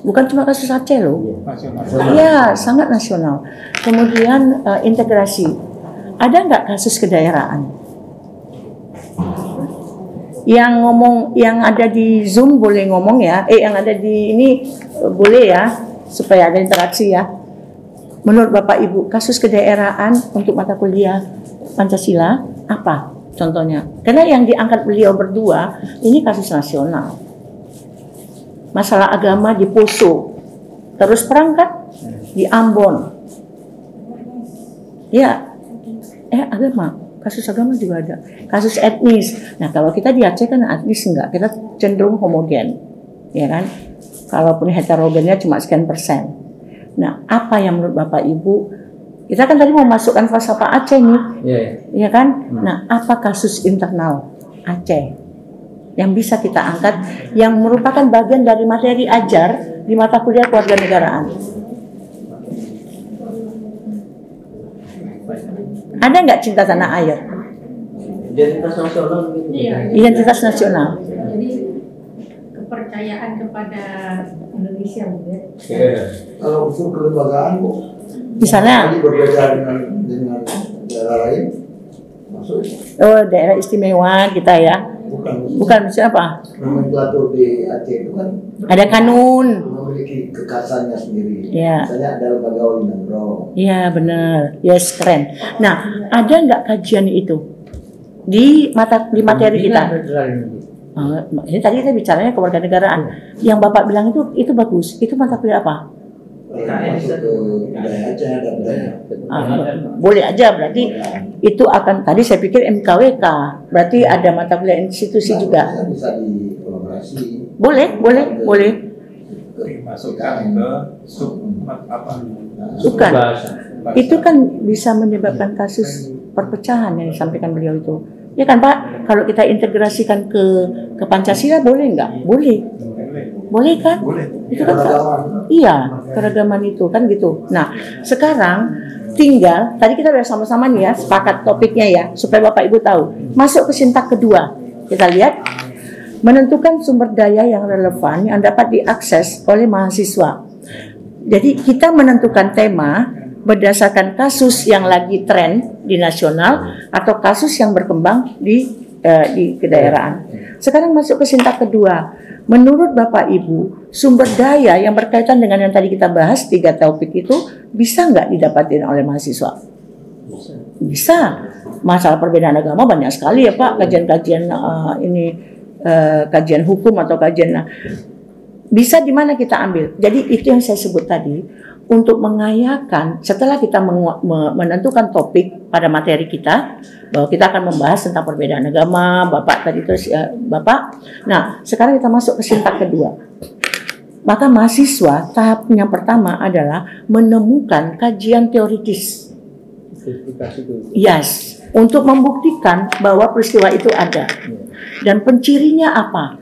Bukan cuma kasus Aceh loh. Iya, sangat nasional. Kemudian integrasi. Ada nggak kasus kedaerahan? Yang ngomong, yang ada di Zoom boleh ngomong ya. Yang ada di ini boleh ya, supaya ada interaksi ya. Menurut Bapak Ibu, kasus kedaerahan untuk mata kuliah Pancasila apa contohnya? Karena yang diangkat beliau berdua ini kasus nasional. Masalah agama di Poso, terus perang kan di Ambon. Ya, agama, kasus agama juga ada. Kasus etnis. Nah kalau kita di Aceh kan etnis enggak, kita cenderung homogen, ya kan? Kalaupun heterogennya cuma sekian persen. Nah apa yang menurut Bapak Ibu? Kita kan tadi mau masukkan falsafah Aceh nih, ya kan? Nah, apa kasus internal Aceh yang bisa kita angkat, yang merupakan bagian dari materi ajar di mata kuliah kewarganegaraan? Ada nggak cinta tanah air? Identitas nasional. Identitas nasional. Jadi kepercayaan kepada Indonesia, Bu ya. Kalau unsur kelembagaan, Bu. Misalnya, berbeda dengan daerah lain, maksudnya? Oh, daerah istimewa kita ya. Bukan siapa? Nomenklatur di Aceh itu kan ada kanun, memiliki kekhasannya sendiri. Ya. Misalnya ada lembaga Wali Nangro. Iya benar, yes keren. Nah, ada nggak kajian itu di materi kita? Ini tadi kita bicaranya kewarganegaraan. Yang Bapak bilang itu bagus. Itu mata kuliah apa? Boleh aja, berarti itu akan, tadi saya pikir MKWK, berarti ada mata kuliah institusi juga. Bisa dikolaborasi. Boleh. Masukkan ke sub apa? Bukan. Itu kan bisa menyebabkan kasus perpecahan yang disampaikan beliau itu. Ya kan Pak, kalau kita integrasikan ke Pancasila boleh nggak? Boleh kan? Itu kan iya, keragaman itu kan gitu. Nah, sekarang tinggal, tadi kita udah sama-sama nih ya, sepakat topiknya ya, supaya Bapak Ibu tahu. Masuk ke sintak kedua. Kita lihat, menentukan sumber daya yang relevan yang dapat diakses oleh mahasiswa. Jadi kita menentukan tema berdasarkan kasus yang lagi tren di nasional atau kasus yang berkembang di kedaerahan. Sekarang masuk ke sintak kedua. Menurut Bapak Ibu, sumber daya yang berkaitan dengan yang tadi kita bahas 3 topik itu bisa nggak didapatin oleh mahasiswa? Bisa. Masalah perbedaan agama banyak sekali ya Pak, kajian-kajian kajian hukum atau kajian bisa di mana kita ambil. Jadi itu yang saya sebut tadi, untuk mengayakan setelah kita menentukan topik pada materi kita, bahwa kita akan membahas tentang perbedaan agama, Bapak tadi terus Bapak. Nah, sekarang kita masuk ke sintak kedua. Maka mahasiswa tahap yang pertama adalah menemukan kajian teoritis. Yes, untuk membuktikan bahwa peristiwa itu ada. Dan pencirinya apa?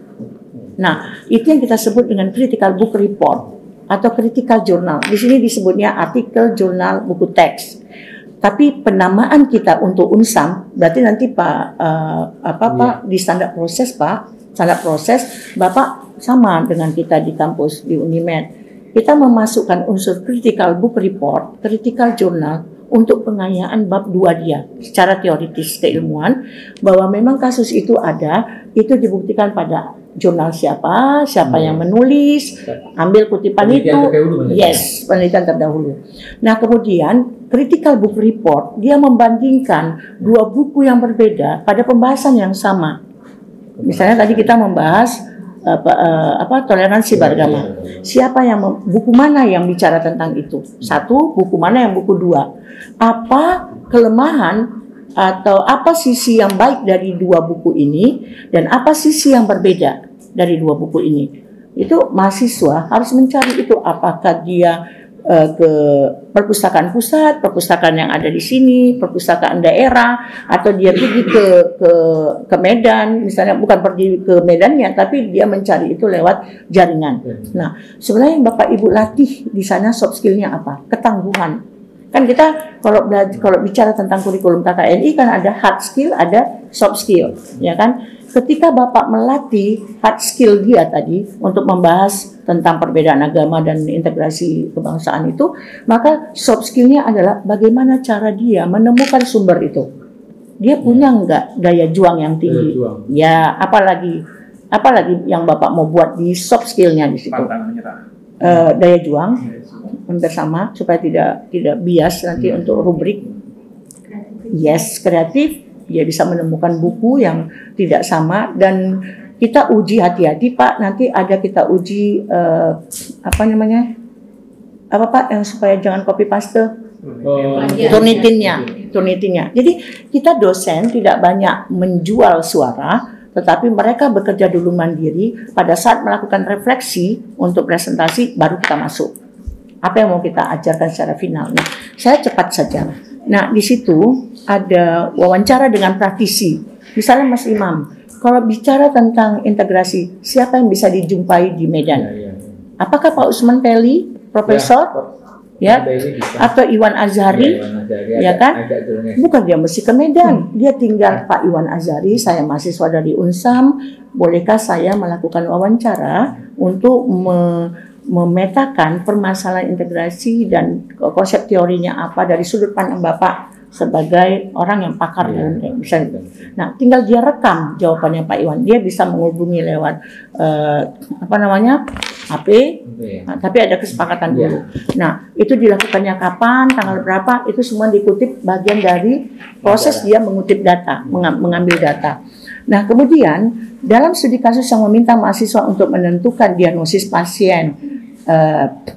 Nah, itu yang kita sebut dengan critical book report atau critical journal. Di sini disebutnya artikel, jurnal, buku teks. Tapi penamaan kita untuk UNSAM berarti nanti Pak Pak di standar proses Pak, standar proses Bapak sama dengan kita di kampus di Unimed. Kita memasukkan unsur critical book report, critical journal untuk pengayaan bab 2 dia secara teoritis keilmuan bahwa memang kasus itu ada, itu dibuktikan pada jurnal siapa yang menulis, ambil kutipan penelitian itu, yes, penelitian terdahulu. Nah kemudian critical book report dia membandingkan 2 buku yang berbeda pada pembahasan yang sama. Misalnya tadi kita membahas toleransi beragama. Siapa yang buku mana yang bicara tentang itu? 1, buku mana yang buku 2? Apa kelemahan atau apa sisi yang baik dari 2 buku ini dan apa sisi yang berbeda dari 2 buku ini? Itu mahasiswa harus mencari itu, apakah dia ke perpustakaan pusat, perpustakaan yang ada di sini, perpustakaan daerah, atau dia pergi ke Medan, misalnya bukan pergi ke Medannya, tapi dia mencari itu lewat jaringan. Nah, sebenarnya yang Bapak Ibu latih di sana soft skill-nya apa? Ketangguhan. Kan kita kalau bicara tentang kurikulum KKNI kan ada hard skill, ada soft skill, ya kan? Ketika Bapak melatih hard skill dia tadi untuk membahas tentang perbedaan agama dan integrasi kebangsaan itu, maka soft skill-nya adalah bagaimana cara dia menemukan sumber itu. Dia punya enggak daya juang yang tinggi? Ya, apalagi yang Bapak mau buat di soft skill-nya di situ. Daya juang bersama supaya tidak bias nanti untuk rubrik. Yes, kreatif. Dia bisa menemukan buku yang tidak sama dan kita uji hati-hati Pak. Nanti ada kita uji apa Pak yang supaya jangan copy paste. Turnitinnya. Jadi kita dosen tidak banyak menjual suara, tetapi mereka bekerja dulu mandiri. Pada saat melakukan refleksi untuk presentasi baru kita masuk. Apa yang mau kita ajarkan secara final? Nah, saya cepat saja. Nah, di situ ada wawancara dengan praktisi. Misalnya Mas Imam, kalau bicara tentang integrasi, siapa yang bisa dijumpai di Medan? Apakah Pak Usman Peli, Profesor? Ya, atau Iwan Azhari, ya kan? Bukan dia mesti ke Medan, dia tinggal Pak Iwan Azhari, saya mahasiswa dari UNSAM, bolehkah saya melakukan wawancara untuk memetakan permasalahan integrasi dan konsep teorinya apa dari sudut pandang Bapak sebagai orang yang pakar bisa. Nah, tinggal dia rekam jawabannya Pak Iwan. Dia bisa menghubungi lewat HP, tapi ada kesepakatan dulu. Nah, itu dilakukannya kapan, tanggal berapa, itu semua dikutip bagian dari proses dia mengutip data, mengambil data. Nah, kemudian dalam studi kasus yang meminta mahasiswa untuk menentukan diagnosis pasien,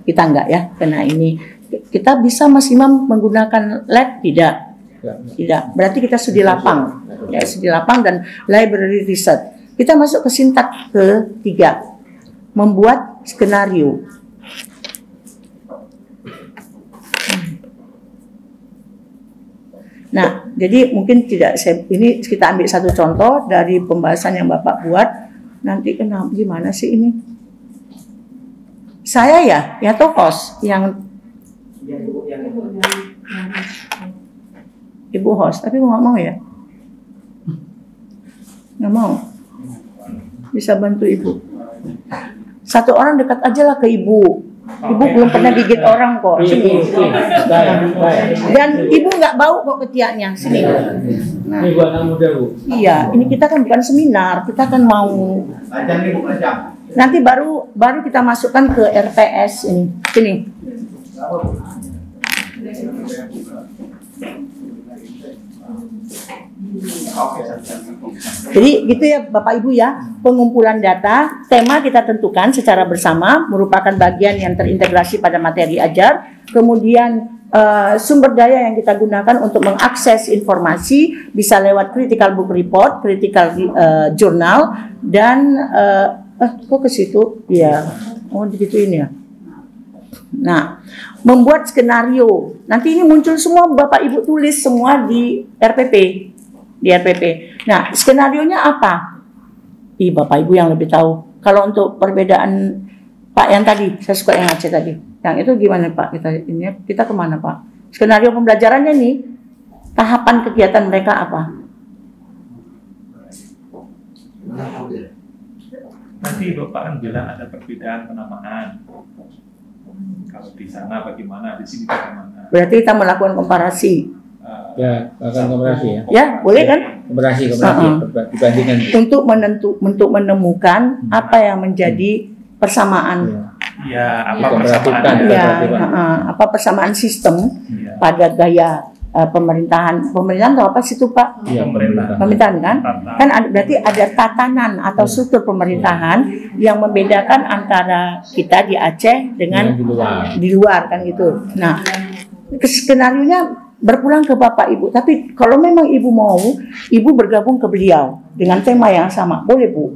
kita enggak ya kena ini. Kita bisa Mas Imam menggunakan lab? Tidak. Berarti kita studi lapang. Ya, studi lapang dan library research. Kita masuk ke sintak ketiga. Membuat skenario. Nah, jadi mungkin ini kita ambil satu contoh dari pembahasan yang Bapak buat. Nanti gimana sih ini? Saya ya host yang Ibu host, tapi nggak mau ya? Nggak mau. bisa bantu ibu. Satu orang dekat aja lah ke ibu. Ibu belum pernah gigit orang kok. Sini. Dan ibu nggak bau kok ketiaknya. Sini. Nah, Ini buat anak muda, Bu. iya, ini kita kan bukan seminar, kita kan mau. Nanti baru kita masukkan ke RPS ini. Sini. Jadi gitu ya Bapak Ibu ya, pengumpulan data, tema kita tentukan secara bersama, merupakan bagian yang terintegrasi pada materi ajar, kemudian sumber daya yang kita gunakan untuk mengakses informasi bisa lewat critical book report, critical journal, dan kok ke situ? Ya, oh digituin ya. Nah, membuat skenario. Nanti ini muncul semua Bapak Ibu tulis semua di RPP. Nah, skenarionya apa? Bapak Ibu yang lebih tahu. Kalau untuk perbedaan Pak yang tadi, saya suka yang Aceh tadi. Yang itu gimana Pak? Kita kemana Pak? Skenario pembelajarannya nih, tahapan kegiatan mereka apa? Nanti Bapak kan bilang ada perbedaan penamaan. Kalau di sana bagaimana, di sini bagaimana? Berarti kita melakukan komparasi. Ya, akan komparasi ya. Ya, boleh kan? Komparasi dibandingkan. Untuk menemukan apa yang menjadi persamaan. Ya, apa Dikomparasikan. persamaan? Ya, apa persamaan sistem Ya. pada gaya pemerintahan atau apa sih itu Pak? Iya, Pemerintahan kan? Kan berarti ada tatanan atau struktur pemerintahan yang membedakan antara kita di Aceh dengan di luar kan gitu. Nah, skenarionya berpulang ke Bapak Ibu. Tapi kalau memang Ibu mau, Ibu bergabung ke beliau dengan tema yang sama, boleh Bu?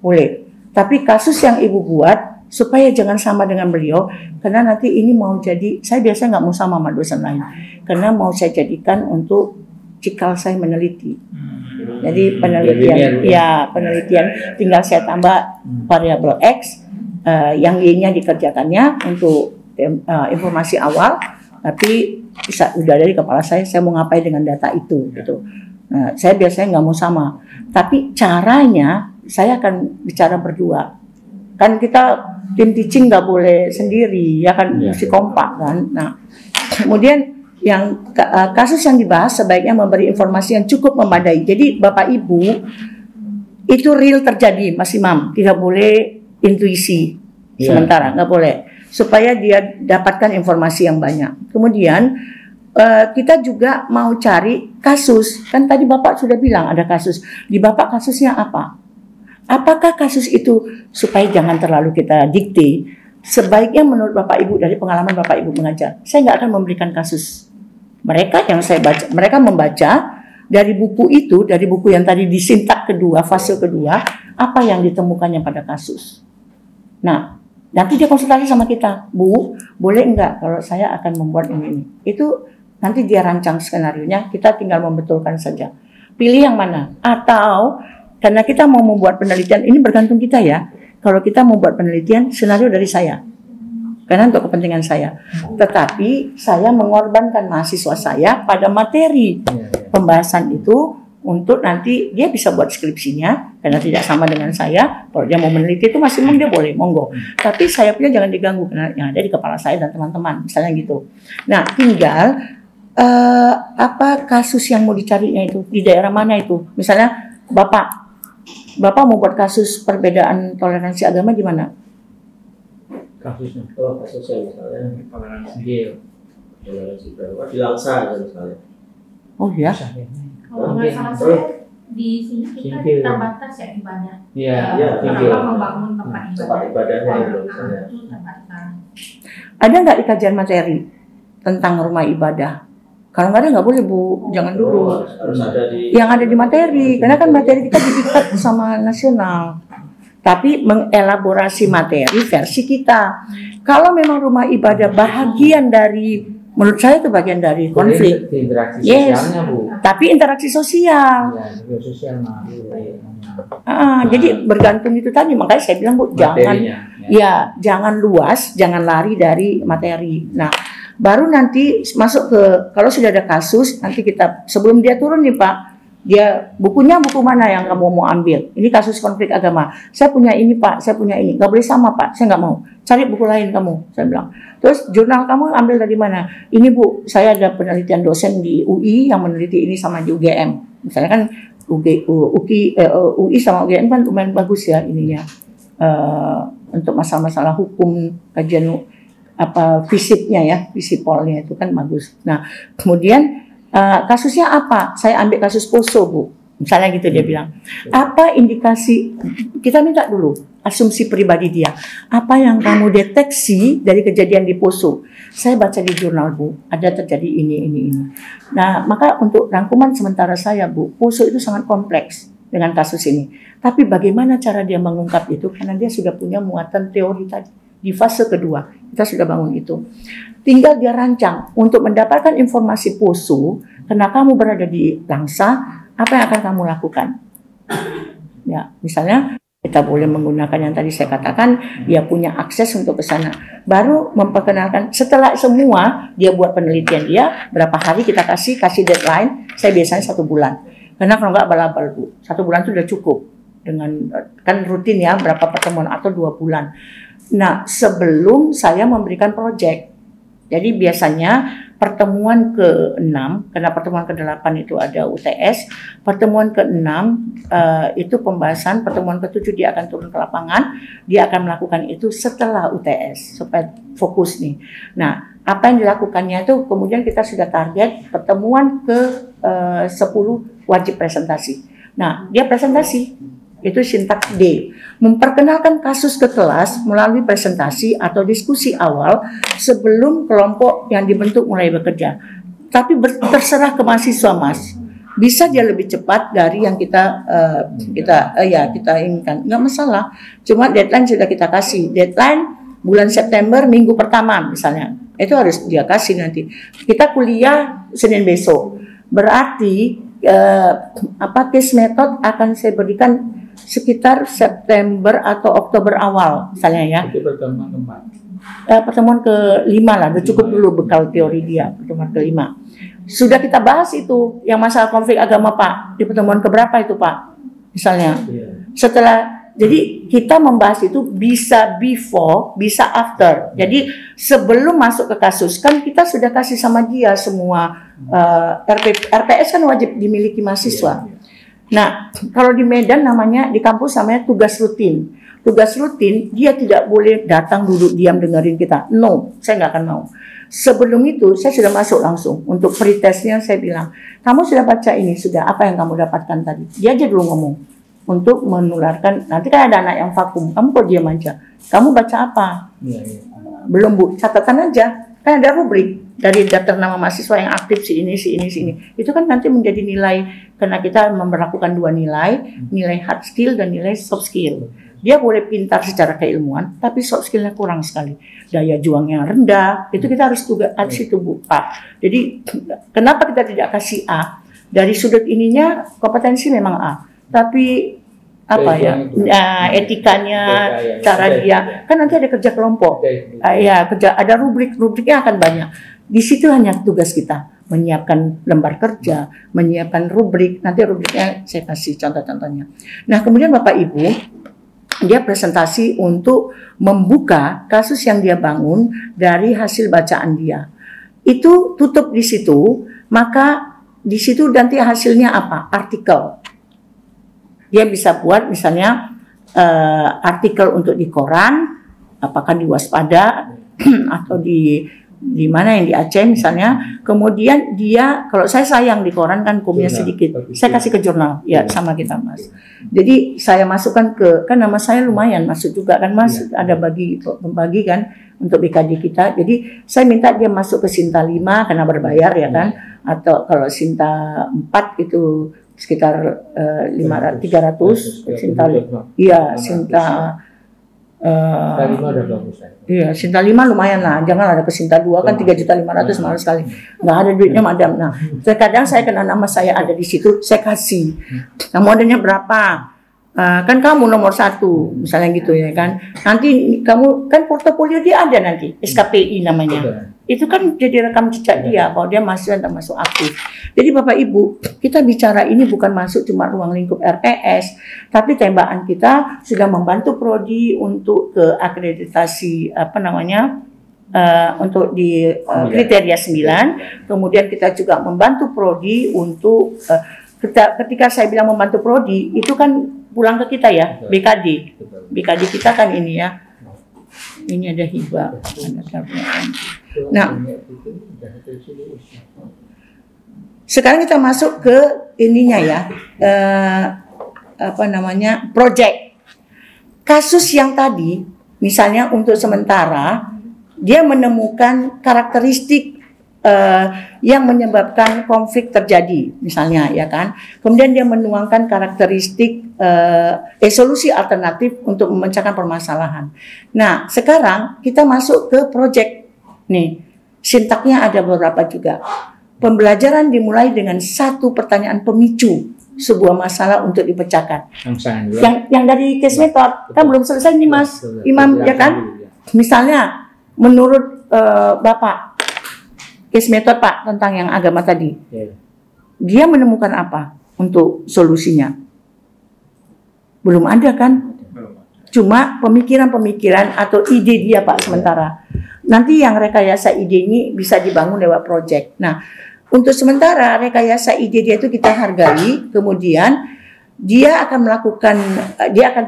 Boleh. Tapi kasus yang Ibu buat supaya jangan sama dengan beliau, karena nanti ini mau jadi, saya biasa nggak mau sama dosen lain, karena mau saya jadikan untuk cikal saya meneliti. Jadi penelitian, penelitian tinggal saya tambah variabel X, yang Y-nya dikerjakannya untuk informasi awal, tapi bisa udah dari kepala saya mau ngapain dengan data itu, gitu. Nah, saya biasanya nggak mau sama, tapi caranya saya akan bicara berdua. Kan kita tim teaching nggak boleh sendiri, ya kan, mesti kompak kan. Nah, kemudian yang kasus yang dibahas sebaiknya memberi informasi yang cukup memadai. Jadi Bapak Ibu itu real terjadi, Mas Imam, tidak boleh intuisi sementara, nggak boleh, supaya dia dapatkan informasi yang banyak. Kemudian kita juga mau cari kasus, kan tadi Bapak sudah bilang ada kasus. Di Bapak kasusnya apa? Apakah kasus itu, supaya jangan terlalu kita dikte, sebaiknya menurut Bapak Ibu dari pengalaman Bapak Ibu mengajar, saya nggak akan memberikan kasus. Mereka yang saya baca, mereka membaca dari buku itu, dari buku yang tadi disintak kedua, fase kedua, apa yang ditemukannya pada kasus. Nah, nanti dia konsultasi sama kita, Bu, boleh enggak kalau saya akan membuat ini. Itu nanti dia rancang skenarionya, kita tinggal membetulkan saja. Pilih yang mana? Atau karena kita mau membuat penelitian, ini bergantung kita ya. Kalau kita mau buat penelitian, skenario dari saya. Karena untuk kepentingan saya. Tetapi saya mengorbankan mahasiswa saya pada materi pembahasan itu untuk nanti dia bisa buat skripsinya, karena tidak sama dengan saya. Kalau dia mau meneliti itu masih dia boleh, monggo. Tapi saya punya jangan diganggu, karena yang ada di kepala saya dan teman-teman, misalnya gitu. Nah, tinggal apa kasus yang mau dicarinya itu, di daerah mana itu. Misalnya Bapak mau buat kasus perbedaan toleransi agama di mana? Kasusnya, kasusnya misalnya Toleransi. toleransi berapa di Langsa misalnya. Oh ya? Kalau nggak salah saya di sini kita terbatas ya ibadah. Iya, Kenapa membangun tempat ibadahnya itu terbatas. Ada nggak di kajian materi tentang rumah ibadah? Kalau nggak ada nggak boleh Bu, jangan dulu. Harus ada di Yang ada di materi, karena kan materi kita diikat sama nasional. Tapi mengelaborasi materi versi kita. Kalau memang rumah ibadah bagian dari, menurut saya itu bagian dari konflik. interaksi Yes. sosialnya, Bu. Tapi interaksi sosial. Ya, sosial mah. Jadi bergantung itu tadi, makanya saya bilang Bu, jangan, ya jangan luas, jangan lari dari materi. Nah, baru nanti masuk ke, kalau sudah ada kasus, nanti kita sebelum dia turun nih Pak, Dia bukunya buku mana yang kamu mau ambil? Ini kasus konflik agama. Saya punya ini Pak, saya punya ini. Gak boleh sama Pak, saya nggak mau. Cari buku lain kamu, saya bilang. Terus jurnal kamu ambil dari mana? Ini Bu, saya ada penelitian dosen di UI yang meneliti ini sama di UGM. Misalnya kan UI sama UGM kan lumayan bagus ya ininya. Untuk masalah-masalah hukum, kajian fisiknya ya, fisipolnya itu kan bagus. Nah, kemudian kasusnya apa? Saya ambil kasus Poso, Bu. Misalnya gitu dia bilang. Apa indikasi? Kita minta dulu asumsi pribadi dia. Apa yang kamu deteksi dari kejadian di Poso? Saya baca di jurnal, Bu. Ada terjadi ini. Nah, maka untuk rangkuman sementara saya, Bu, Poso itu sangat kompleks dengan kasus ini. Tapi bagaimana cara dia mengungkap itu? Karena dia sudah punya muatan teori tadi. Di fase kedua, kita sudah bangun itu. Tinggal dia rancang untuk mendapatkan informasi Poso, karena kamu berada di Langsa, apa yang akan kamu lakukan? Ya, misalnya kita boleh menggunakan yang tadi saya katakan, dia punya akses untuk ke sana. Baru memperkenalkan, setelah semua dia buat penelitian dia, berapa hari kita kasih deadline, saya biasanya 1 bulan. Karena kalau nggak abal-abal, Bu, 1 bulan itu sudah cukup. Dengan kan rutin ya, berapa pertemuan atau 2 bulan. Nah, sebelum saya memberikan proyek. Jadi biasanya pertemuan ke-6, karena pertemuan ke-8 itu ada UTS, pertemuan ke-6 itu pembahasan, pertemuan ke-7 dia akan turun ke lapangan, dia akan melakukan itu setelah UTS, supaya fokus nih. Nah, apa yang dilakukannya itu kemudian kita sudah target pertemuan ke-10 wajib presentasi. Nah, dia presentasi. Itu sintaks D, memperkenalkan kasus ke kelas melalui presentasi atau diskusi awal sebelum kelompok yang dibentuk mulai bekerja. Tapi terserah ke mahasiswa, Mas. Bisa dia lebih cepat dari yang kita inginkan, nggak masalah. Cuma deadline sudah kita kasih. Deadline bulan September minggu pertama misalnya, itu harus dia kasih nanti. Kita kuliah Senin besok, berarti case method akan saya berikan sekitar September atau Oktober awal misalnya ya. Itu pertemuan keempat. Pertemuan ke-5 lah, udah cukup dulu bekal teori dia, pertemuan ke-5. Sudah kita bahas itu yang masalah konflik agama Pak, di pertemuan keberapa itu Pak? Misalnya. Setelah, jadi kita membahas itu bisa before, bisa after. Jadi sebelum masuk ke kasus, kan kita sudah kasih sama dia semua RPS kan wajib dimiliki mahasiswa. Nah, kalau di Medan namanya, di kampus namanya tugas rutin. Tugas rutin, dia tidak boleh datang duduk diam dengerin kita. No, saya nggak akan mau. Sebelum itu, saya sudah masuk langsung. Untuk pretestnya saya bilang, kamu sudah baca ini, sudah apa yang kamu dapatkan tadi? Dia aja dulu ngomong. Untuk menularkan, nanti kan ada anak yang vakum, kamu kok diam aja. Kamu baca apa? Belum Bu, catatan aja. Kan ada rubrik dari daftar nama mahasiswa yang aktif si ini. Itu kan nanti menjadi nilai, karena kita memperlakukan 2 nilai hard skill dan nilai soft skill. Dia boleh pintar secara keilmuan, tapi soft skillnya kurang sekali. Daya juangnya rendah, itu kita harus kasih itu Bu Pak. Jadi kenapa kita tidak kasih A? Dari sudut ininya kompetensi memang A, tapi etikanya, cara dia, kan nanti ada kerja kelompok, ada rubriknya akan banyak. Di situ hanya tugas kita menyiapkan lembar kerja, menyiapkan rubrik. Nanti rubriknya saya kasih contoh-contohnya. Nah, kemudian Bapak Ibu, dia presentasi untuk membuka kasus yang dia bangun dari hasil bacaan dia. Itu tutup di situ, maka di situ nanti hasilnya apa? Artikel. Dia bisa buat misalnya artikel untuk di koran, apakah di Waspada atau di mana yang di Aceh misalnya. Kemudian dia, kalau saya sayang di koran kan komnya sedikit, saya kasih ke jurnal, ya sama kita Mas. Jadi saya masukkan kan nama saya lumayan masuk juga kan Mas, ada membagi kan untuk BKD kita. Jadi saya minta dia masuk ke Sinta 5 karena berbayar ya kan, atau kalau Sinta 4 itu sekitar 300, Sinta, iya Sinta, iya Sinta 5 lumayan lah, jangan ada ke Sinta 2 kan 3.500.000 mahal sekali, nggak ada duitnya madam. Nah terkadang saya kena nama saya ada di situ, saya kasih, nah modalnya berapa? Kan kamu nomor 1 misalnya gitu ya kan, nanti kamu kan portofolio dia ada nanti SKPI namanya. Itu kan jadi rekam jejak dia bahwa dia masuk dan termasuk aktif. Jadi Bapak Ibu, kita bicara ini bukan masuk cuma ruang lingkup RPS, tapi tembakan kita sudah membantu prodi untuk ke akreditasi untuk di kriteria 9. Kemudian kita juga membantu prodi untuk ketika saya bilang membantu prodi itu kan pulang ke kita ya, BKD. BKD kita kan ini ya. Ini ada hibah, Nah, sekarang kita masuk ke ininya ya, project. Kasus yang tadi, misalnya untuk sementara, dia menemukan karakteristik yang menyebabkan konflik terjadi, misalnya ya kan. Kemudian dia menuangkan karakteristik solusi alternatif untuk memecahkan permasalahan. Nah, sekarang kita masuk ke project. Nih, sintaknya ada beberapa juga. Pembelajaran dimulai dengan satu pertanyaan pemicu sebuah masalah untuk dipecahkan. Yang dari case method kan belum selesai nih Mas Imam ya kan? Misalnya menurut Bapak case method Pak tentang yang agama tadi, dia menemukan apa untuk solusinya? Belum ada kan? Cuma pemikiran-pemikiran atau ide dia Pak sementara. Nanti yang rekayasa ide ini bisa dibangun lewat project. Nah, untuk sementara rekayasa ide dia itu kita hargai, kemudian dia akan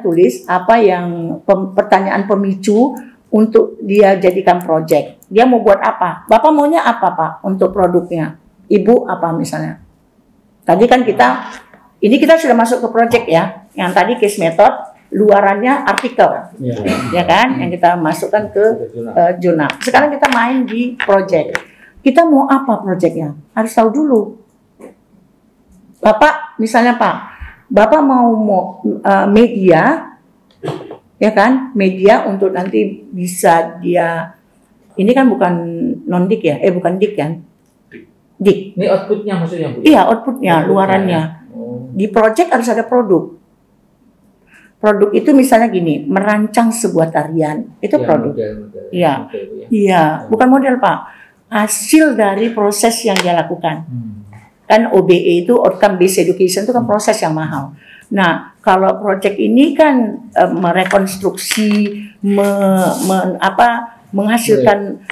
tulis apa yang pertanyaan pemicu untuk dia jadikan project. Dia mau buat apa? Bapak maunya apa Pak untuk produknya? Ibu apa misalnya? Tadi kan ini kita sudah masuk ke project ya. Yang tadi case method, luarannya artikel. Ya kan? Yang kita masukkan ke jurnal. Sekarang kita main di project. Kita mau apa projectnya? Harus tahu dulu. Bapak misalnya Pak, Bapak mau media, ya kan, media untuk nanti bisa dia, ini kan bukan non-dik ya, bukan dik kan, dik. Ini outputnya maksudnya Bu? Iya, outputnya, luarannya. Di project harus ada produk. Produk itu misalnya gini, merancang sebuah tarian, itu ya, produk. Iya, iya, bukan model Pak, hasil dari proses yang dia lakukan. Kan OBE itu outcome based education itu kan proses yang mahal. Nah, kalau project ini kan merekonstruksi, menghasilkan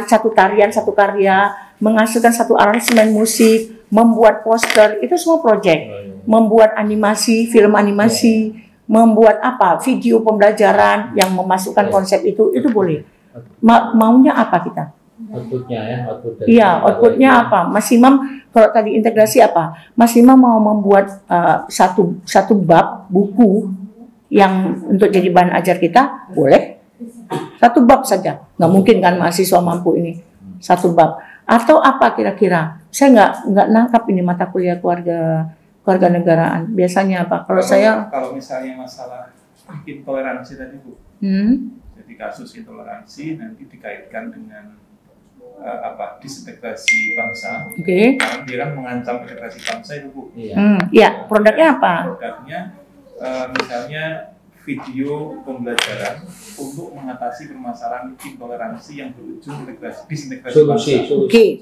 satu tarian, satu karya, menghasilkan satu aransemen musik, membuat poster, itu semua project. Membuat animasi, film animasi, membuat video pembelajaran yang memasukkan konsep itu boleh. Maunya apa kita? Outputnya ya, outputnya apa? Mas Imam kalau tadi integrasi apa? Mas Imam mau membuat satu bab buku yang untuk jadi bahan ajar kita, boleh? Satu bab saja, nggak mungkin kan mahasiswa mampu ini satu bab. Atau apa kira-kira? Saya nggak nangkap ini mata kuliah keluarga negaraan. Biasanya apa? Kalau misalnya masalah intoleransi tadi Bu, jadi kasus intoleransi nanti dikaitkan dengan disintegrasi bangsa. Oke. Dia kan mengancam integrasi bangsa itu Bu. Iya. Produknya apa? Produknya misalnya video pembelajaran untuk mengatasi permasalahan intoleransi yang berujung disintegrasi bangsa. Oke.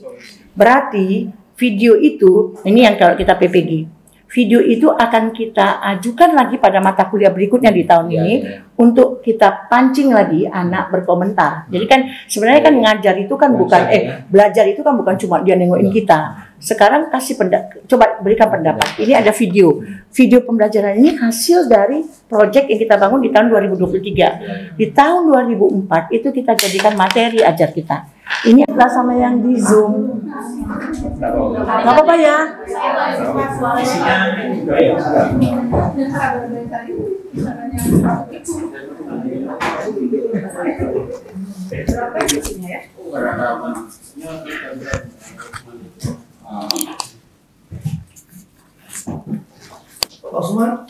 Berarti video itu, ini yang kalau kita PPG, video itu akan kita ajukan lagi pada mata kuliah berikutnya di tahun ini untuk kita pancing lagi anak berkomentar. Jadi kan sebenarnya kan ngajar itu kan bukan belajar itu kan bukan cuma dia nengokin kita. Sekarang coba berikan pendapat. Ini ada video pembelajaran ini hasil dari proyek yang kita bangun di tahun 2023. Di tahun 2004 itu kita jadikan materi ajar kita. Ini adalah sama yang di Zoom. Nggak apa-apa ya. Pak Osman,